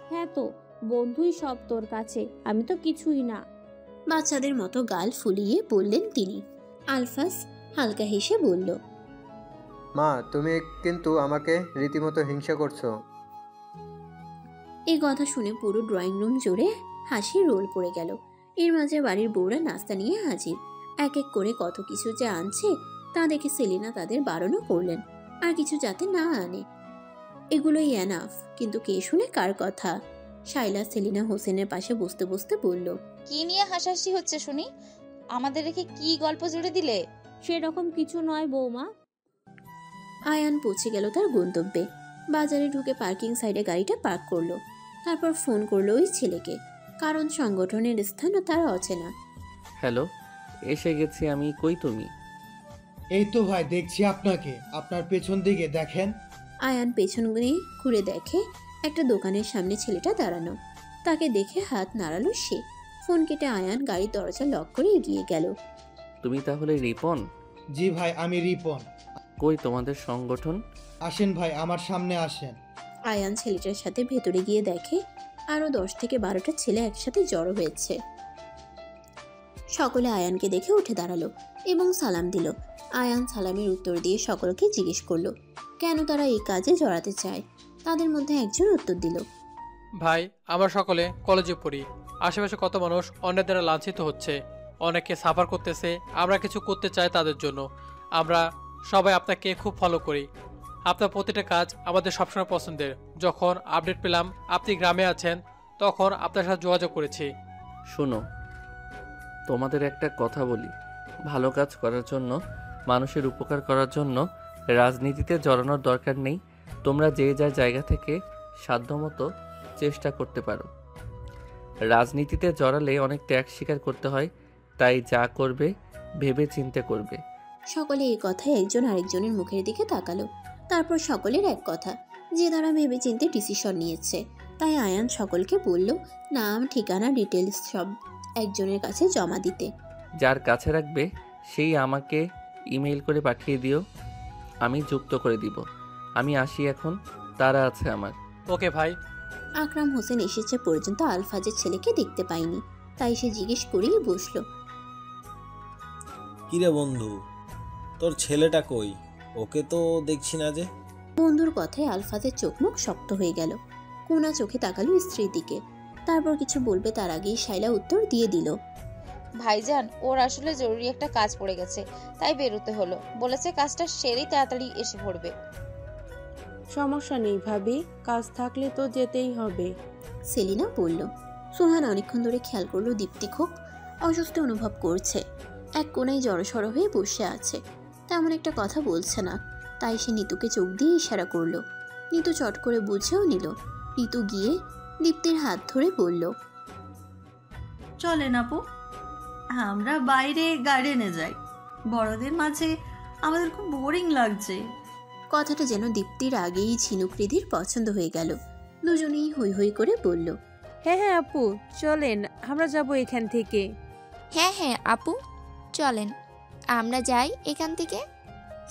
S12: হ্যাঁ তো, বন্ধুই সব তোর কাছে, আমি তো কিছুই না।
S1: বাচ্চাদের মতো গাল ফুলিয়ে বললেন তিনি। আলফাজ হালকা হেসে বলল,
S3: মা, তুমি কিন্তু আমাকে রীতিমতো হিংসা করছো।
S1: এই কথা শুনে পুরো ড্রয়িং রুম জুড়ে হাসির রোল পড়ে গেল। এর মাঝে বাড়ির বউরা নাস্তা নিয়ে হাজির। এক এক করে কত কিছু যে আনছে তা দেখে সেলিনা তাদের বারণও করলেন আর কিছু যাতে না আনে। এগুলোই এনাফ, কিন্তু কে শুনে কার কথা? শায়লা সেলিনা হোসেনের পাশে বসতে বসতে বলল,
S19: কি নিয়ে হাসাহাসি হচ্ছে শুনি? আমাদের রেখে কি গল্প জুড়ে দিলে?
S12: সেরকম কিছু নয় বৌমা।
S1: আয়ান পৌঁছে গেল তার গন্তব্যে। বাজারে ঢুকে পার্কিং সাইডে গাড়িটা পার্ক করলো। তারপর ফোন করলো ওই ছেলেকে, কারণ সংগঠনের স্থানও তার অচেনা।
S4: হ্যালো, এসে গেছি আমি। কই তুমি?
S2: এই তো ভাই দেখছি আপনাকে, আপনার পেছন দিকে দেখেন।
S1: আয়ান পেছন ঘুরে দেখে একটা দোকানের সামনে ছেলেটা দাঁড়ানো। তাকে দেখে হাত নাড়ালো সে। ফোন কেটে আয়ান গাড়ির দরজা লক করে এগিয়ে গেল।
S4: তুমি তাহলে রিপন?
S2: জি ভাই, আমি রিপন।
S4: কই তোমাদের সংগঠন?
S2: আসেন ভাই, আমার সামনে আসেন।
S1: আয়ান ছেলেটার সাথে ভেতরে গিয়ে দেখে আরও 10 থেকে 12টা ছেলে একসাথে জড়ো হয়েছে। সকলে আয়ানকে দেখে উঠে দাঁড়ালো এবং সালাম দিল। আয়ান সালামের উত্তর দিয়ে সকলকে জিজ্ঞেস করলো কেন তারা এই কাজে জড়াতে চায়। তাদের মধ্যে একজন উত্তর দিল,
S22: ভাই আমরা সকলে কলেজে পড়ি, আশেপাশে কত মানুষ অন্যের দ্বারা লাঞ্ছিত হচ্ছে, অনেকে সাফার করতেছে, আমরা কিছু করতে চাই তাদের জন্য। আমরা সবাই আপনাকে খুব ফলো করি, আপনার প্রতিটা কাজ আমাদের সবসময় পছন্দের। যখন আপডেট পেলাম আপনি গ্রামে আছেন তখন আপনার সাথে যোগাযোগ করেছি।
S4: শোনো, তোমাদের একটা কথা বলি, ভালো কাজ করার জন্য, মানুষের উপকার করার জন্য রাজনীতিতে জড়ানোর দরকার নেই। তোমরা যে যার জায়গা থেকে সাধ্যমতো চেষ্টা করতে পারো। রাজনীতিতে জড়ালে অনেক ত্যাগ স্বীকার করতে হয়, তাই যা করবে ভেবে চিন্তে করবে।
S1: সকলে এই কথায় একজন আরেকজনের মুখের দিকে তাকালো। তারপর সকলের এক কথা যে তারা ভেবে চিন্তে ডিসিশন নিয়েছে। তাই আয়ান সকলকে বলল নাম, ঠিকানা, ডিটেলস সব একজনের কাছে জমা দিতে।
S4: যার কাছে রাখবে সেই আমাকে ইমেইল করে পাঠিয়ে দিও, আমি যুক্ত করে দিব। আমি আসি এখন, তারা আছে আমার।
S22: ওকে ভাই।
S1: আকরাম হোসেন এসেছে পর্যন্ত আলফাজের ছেলেকে দেখতে পাইনি, তাই সে জিজ্ঞেস করেই বসলো,
S9: কিরে বন্ধু, তোর ছেলেটা কই? ওকে তো দেখছি না যে।
S1: বন্ধুর কথায় আলফাজের চোখ মুখ শক্ত হয়ে গেল। কোনা চোখে তাকালো স্ত্রীর দিকে। তারপর কিছু বলবে তার আগেই শাইলা উত্তর দিয়ে দিল,
S19: ভাইজান ওর আসলে জরুরি একটা কাজ পড়ে গেছে, তাই বেরোতে হলো। বলেছে কাজটা সেরেই তাড়াতাড়ি এসে পড়বে।
S8: সমস্যা নেই ভাবি, কাজ থাকলে তো যেতেই হবে,
S1: সেলিনা বলল। সোহান অনেকক্ষণ ধরে খেয়াল করলো দীপ্তি খুব অসুস্থ অনুভব করছে। এক কোনায় জড়সড় হয়ে বসে আছে, তেমন একটা কথা বলছে না। তাই সে নিতুকে চোখ দিয়ে ইশারা করলো। নিতু চট করে বুঝেও নিল। নিতু গিয়ে দীপ্তির হাত ধরে বলল,
S16: চলেন আপু, আমরা বাইরে গার্ডেনে যাই, বড়দের মাঝে আমাদের খুব বোরিং লাগছে।
S1: কথাটা যেন দীপ্তির আগেই ঝিনুক রিধির পছন্দ হয়ে গেল। দুজনেই হৈ হৈ করে বলল,
S17: হ্যাঁ হ্যাঁ আপু চলেন, আমরা যাব এখান থেকে।
S15: হ্যাঁ হ্যাঁ আপু চলেন, আমরা যাই এখান থেকে।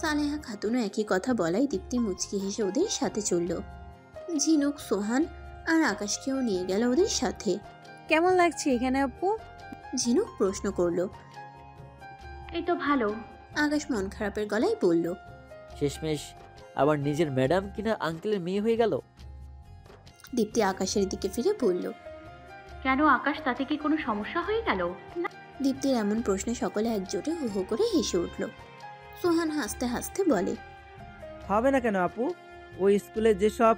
S1: সালেহা খাতুনও একই কথা বলায় দীপ্তি মুচকি হেসে ওদের সাথে চলল। ঝিনুক, সোহান আর আকাশকেও নিয়ে গেল ওদের সাথে।
S17: কেমন লাগছে এখানে আপু?
S1: ঝিনুক প্রশ্ন করলো।
S7: এই তো ভালো।
S1: আকাশ মন খারাপের গলায় বলল,
S6: শেষমেশ আবার নিজের ম্যাডাম কিনা আঙ্কেলের মেয়ে হয়ে গেল।
S1: দীপ্তি আকাশের দিকে ফিরে বলল,
S7: কেন আকাশ, তাতে কি কোনো সমস্যা হয়ে গেল?
S1: দীপ্তির এমন প্রশ্নে সকলে একজোটে হো হো করে হেসে উঠল। সোহান হাসতে হাসতে বলে,
S5: হবে না কেন আপু, ওই স্কুলে যেসব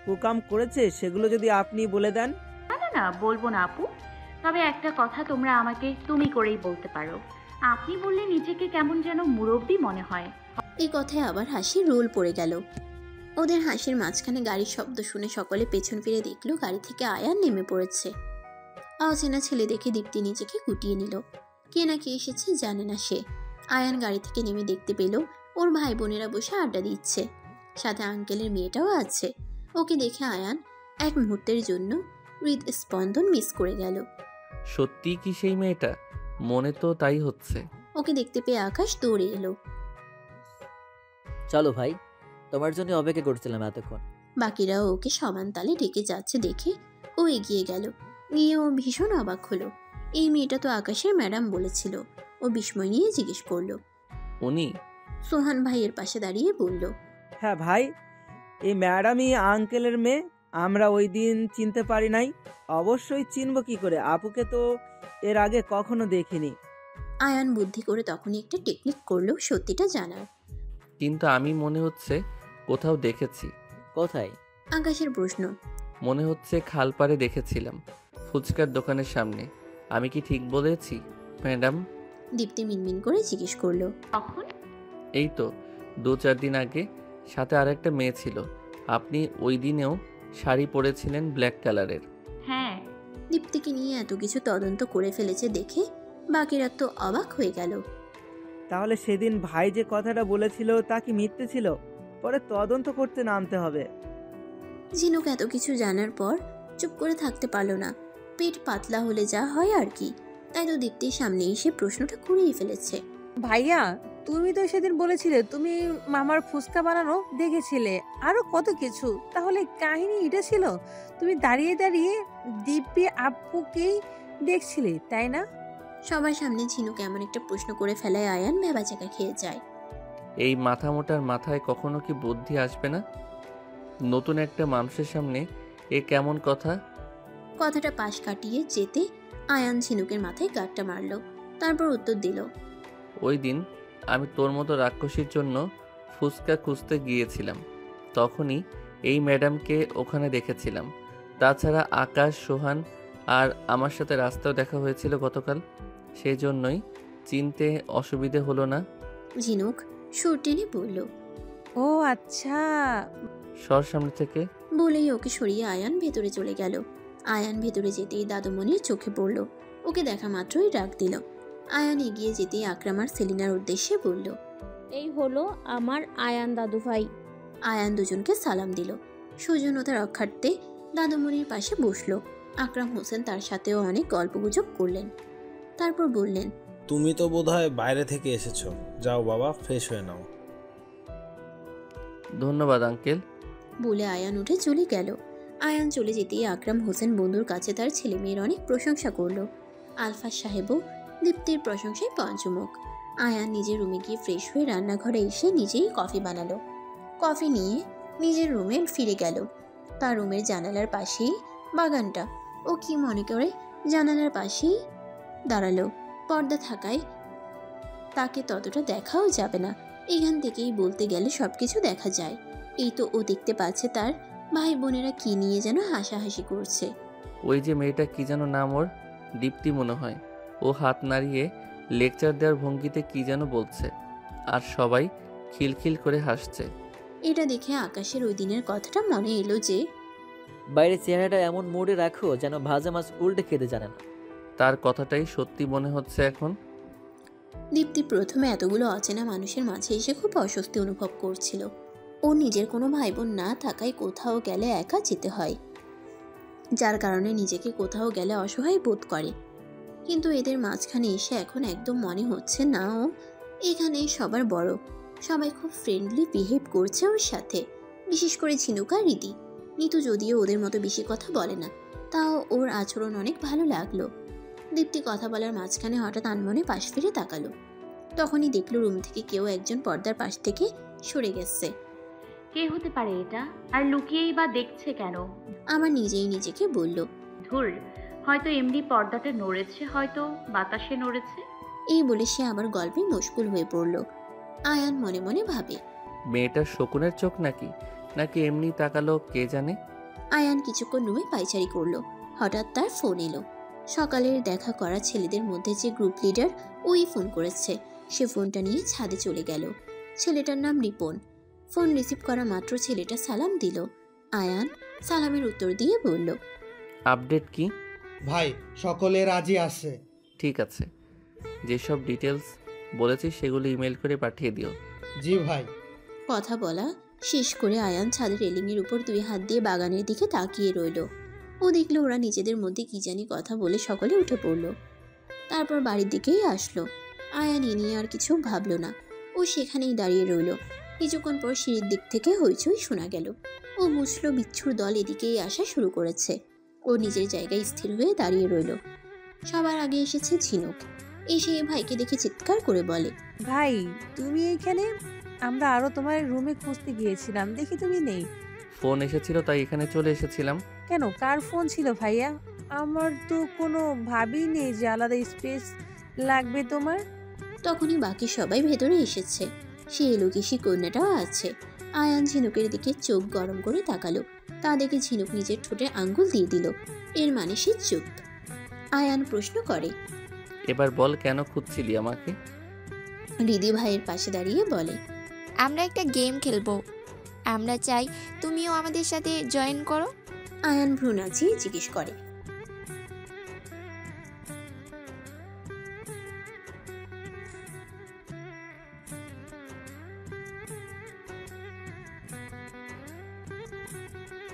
S5: কুকাম করেছে সেগুলো যদি আপনি বলে দেন।
S7: না না না, বলবো না আপু। তবে একটা কথা তোমরা আমাকে তুমি করেই বলতে পারো। আপনি বললে নিজেকে কেমন যেন মুরব্বি মনে হয়।
S1: এই কথায় আবার হাসির রোল পড়ে গেল। ওদের হাসির মাঝখানে গাড়ির শব্দ শুনে সকলে পেছন ফিরে দেখলো গাড়ি থেকে আয়ান নেমে পড়েছে। অচেনা ছেলে দেখে দীপ্তি নিজেকে গুটিয়ে নিল। কে না কে এসেছে জানে না সে। আয়ান গাড়ি থেকে নেমে দেখতে পেল ওর ভাই বোনেরা বসে আড্ডা দিচ্ছে, সাথে আঙ্কেলের মেয়েটাও আছে। ওকে দেখে আয়ান এক মুহূর্তের জন্য হৃদস্পন্দন মিস করে গেল।
S4: সত্যি কি সেই মেয়েটা? মনে তো তাই হচ্ছে।
S1: ওকে দেখতে পেয়ে আকাশ দৌড়ে এলো।
S6: চলো ভাই, তোমার জন্য অপেক্ষা করছিলাম এতক্ষণ।
S1: বাকিরাও ওকে সমান তালে ডেকে যাচ্ছে দেখে ও এগিয়ে গেল। গিয়ে ও ভীষণ অবাক হলো। এই মেয়েটা তো আকাশের ম্যাডাম বলেছিল। ও বিস্ময় নিয়ে জিজ্ঞেস করলো,
S4: উনি?
S1: সোহান ভাইয়ের পাশে দাঁড়িয়ে বলল,
S5: হ্যাঁ ভাই, এই ম্যাডামই আঙ্কেলের মেয়ে। আমরা ওই দিন চিনতে পারি নাই। অবশ্যই চিনব কি করে, আপুকে তো এর আগে কখনো দেখিনি।
S1: আয়ান বুদ্ধি করে তখনই একটা টেকনিক করলো সত্যিটা জানার।
S4: কিন্তু আমি মনে হচ্ছে কোথাও দেখেছি।
S6: কোথায়?
S1: আকাশের প্রশ্ন।
S4: মনে হচ্ছে খালপাড়ে দেখেছিলাম, ফুচকার দোকানের সামনে। আমি কি ঠিক বলেছি ম্যাডাম?
S1: দীপ্তি মিনমিন করে জিজ্ঞেস করলো,
S7: তখন
S4: এই তো 2-4 দিন আগে, সাথে আরেকটা মেয়ে ছিল। আপনি ওই দিনেও শাড়ি পরেছিলেন ব্ল্যাক কালারের।
S7: হ্যাঁ।
S1: দীপ্তিকে নিয়ে এত কিছু তদন্ত করে ফেলেছে দেখে বাকিরা তো অবাক হয়ে গেল।
S5: তাহলে সেদিন ভাই যে কথাটা বলেছিল তা কি মিথ্যে ছিল? পরে তদন্ত করতে নামতে হবে।
S1: ঝিনুক এত কিছু জানার পর চুপ করে থাকতে পারলো না। পেট পাতলা হলে যা হয় আর কি, তাই তো দীপ্তির সামনে এসে প্রশ্নটা করেই ফেলেছে।
S17: ভাইয়া, তুমি তো সেদিন বলেছিলে তুমি মামার ফুচকা বানানো দেখেছিলে, আরো কত কিছু। তাহলে কাহিনী এটা ছিল তুমি দাঁড়িয়ে দাঁড়িয়ে দিব্যি আপুকেই দেখছিলে, তাই না?
S1: সবার সামনে ঝিনুক এমন একটা প্রশ্ন করে ফেলায় আয়ান ভেবাচাকা খেয়ে যায়।
S4: এই মাথা মোটার মাথায় কখনো কি বুদ্ধি আসবে না? নতুন একটা মানুষের সামনে এ কেমন কথা?
S1: কথাটা পাশ কাটিয়ে যেতে আয়ান ঝিনুকের মাথায় গাঁটটা মারল, তারপর উত্তর দিল,
S4: ওই দিন আমি তোর মতো রাক্ষসীর জন্য ফুচকা খুঁজতে গিয়েছিলাম, তখনই এই ম্যাডামকে ওখানে দেখেছিলাম। তাছাড়া আকাশ, সোহান আর আমার সাথে রাস্তাও দেখা হয়েছিল গতকাল, সেই জন্যই চিনতে অসুবিধে হলো না।
S1: ঝিনুক সুর টেনে বলল,
S17: ও আচ্ছা।
S4: সর সামনে থেকে
S1: বলেই ওকে সরিয়ে আয়ান ভেতরে চলে গেল। আয়ান ভেতরে যেতেই দাদুমণির চোখে পড়ল, ওকে দেখা মাত্রই ডাক দিল। আয়ান এগিয়ে যেতেই আকরাম আর সেলিনার উদ্দেশ্যে বলল,
S12: এই হলো আমার আয়ান দাদু ভাই।
S1: আয়ান দুজনকে সালাম দিল। সৌজন্যতা রক্ষার্থে দাদুমণির পাশে বসলো। আকরাম হোসেন তার সাথেও অনেক গল্পগুজব করলেন, তারপর বললেন,
S9: তুমি তো বোধহয় বাইরে থেকে এসেছো, যাও বাবা ফ্রেশ হয়ে নাও।
S4: ধন্যবাদ আঙ্কেল,
S1: বলে আয়ান উঠে চলে গেল। আয়ান চলে যেতেই আকরাম হোসেন বন্ধুর কাছে তার ছেলে মেয়ের অনেক প্রশংসা করলো। আলফাজ সাহেবও দীপ্তির প্রশংসায় পঞ্চমুখ। আয়ান নিজের রুমে গিয়ে ফ্রেশ হয়ে রান্নাঘরে এসে নিজেই কফি বানালো। কফি নিয়ে নিজের রুমে ফিরে গেল। তার রুমের জানালার পাশেই বাগানটা। ও কি মনে করে জানালার পাশেই দাঁড়ালো। পর্দা থাকায় তাকে ততটা দেখাও যাবে না, এখান থেকেই বলতে গেলে সবকিছু দেখা যায়। এই তো ও দেখতে পাচ্ছে তার ভাই বোনেরা কি নিয়ে যেন হাসাহাসি করছে।
S4: ওই যে মেয়েটা, কি যেন নাম ওর, দীপ্তি মনে হয়। ও হাত নাড়িয়ে লেকচার দেওয়ার ভঙ্গিতে কি যেন বলছে, আর সবাই খিলখিল করে হাসছে।
S1: এটা দেখে আকাশের ওই দিনের কথাটা মনে এলো যে
S6: বাইরের চেহারাটা এমন মোড়ে রাখো যেন ভাজা মাছ উল্টে খেতে জানে না।
S4: তার কথাটাই সত্যি মনে হচ্ছে এখন।
S1: দীপ্তি প্রথমে এতগুলো অচেনা মানুষের মাঝে এসে খুব অস্বস্তি অনুভব করছিল। ও নিজের কোনো ভাই বোন না থাকায় কোথাও গেলে একা যেতে হয়, যার কারণে নিজেকে কোথাও গেলে অসহায় বোধ করে। কিন্তু এদের মাঝখানে এসে এখন একদম মনে হচ্ছে না ও এখানে সবার বড়। সবাই খুব ফ্রেন্ডলি বিহেভ করছে ওর সাথে, বিশেষ করে ঝিনুক আর রীতি। নিতু যদিও ওদের মতো বেশি কথা বলে না, তাও ওর আচরণ অনেক ভালো লাগলো। দীপ্তি কথা বলার মাঝখানে হঠাৎ আনমনে পাশ ফিরে তাকালো। তখনই দেখলো রুম থেকে কেউ একজন পর্দার পাশ থেকে সরে গেছে।
S7: কে হতে পারে এটা? আর লুকিয়েই বা দেখছে কেন?
S1: আমার নিজেই নিজেকে বলল,
S7: ধুর, হয়তো এমনি পর্দাটা নড়েছে, হয়তো বাতাসে নড়েছে।
S1: এই বলে সে আবার গল্পে মশগুল হয়ে পড়ল। আয়ান মনে মনে ভাবে,
S4: মেয়েটার শকুনের চোখ নাকি, নাকি এমনি তাকালো কে জানে।
S1: আয়ান কিছুক্ষণ রুমে পায়চারি করলো। হঠাৎ তার ফোন এলো। সকালের দেখা করা ছেলেদের মধ্যে যে গ্রুপ লিডার, ওই ফোন করেছে। সে ফোনটা নিয়ে ছাদে চলে গেল। ছেলেটার নাম রিপন। ফোন রিসিভ করা মাত্র ছেলেটা সালাম দিল। আয়ান সালামের উত্তর দিয়ে বলল,
S4: আপডেট কি
S2: ভাই? সকলে রাজি আছে।
S4: ঠিক আছে, যেসব ডিটেলস বলেছি সেগুলো ইমেল করে পাঠিয়ে দিও।
S2: জি ভাই।
S1: কথা বলা শেষ করে আয়ান ছাদের রেলিংয়ের উপর 2 হাত দিয়ে বাগানের দিকে তাকিয়ে রইল। ও দেখলো ওরা নিজেদের মধ্যে কি জানি কথা বলে সকলে উঠে পড়ল। তারপর বাড়ির দিকেই আসলো। আয়ান এ নিয়ে আর কিছু ভাবলো না। ও সেখানেই দাঁড়িয়ে রইল। কিছুক্ষণ পর সিঁড়ির দিক থেকে হইচই শোনা গেল। ও বুঝলো বিচ্ছুর দল এদিকেই আসা শুরু করেছে। ও নিজের জায়গায় স্থির হয়ে দাঁড়িয়ে রইল। সবার আগে এসেছে ঝিনুক। এসে ভাইকে দেখে চিৎকার করে বলে,
S17: ভাই তুমি এখানে? আমরা আরো তোমার রুমে খুঁজতে গিয়েছিলাম, দেখি তুমি নেই।
S4: ফোন এসেছিল তাই এখানে চলে এসেছিলাম।
S17: কেন, কার ফোন ছিল ভাইয়া? আমার তো কোনো ভাবই নেই যে আলাদা স্পেস লাগবে তোমার।
S1: তখনই বাকি সবাই ভেতরে এসেছে। সে এলোকেশি কন্যাটাও আছে। আয়ান ঝিনুকের দিকে চোখ গরম করে তাকালো। তা দেখে ঝিনুক নিজের ঠোঁটে আঙ্গুল দিয়ে দিল। এর মানে সে চুপ। আয়ান প্রশ্ন করে,
S4: এবার বল কেন খুঁজছিলি আমাকে?
S1: হৃদি ভাইয়ের পাশে দাঁড়িয়ে বলে,
S15: আমরা একটা গেম খেলবো, আমরা চাই তুমিও আমাদের সাথে জয়েন করো।
S1: আয়ান ভ্রু নাচিয়ে জিজ্ঞেস করে,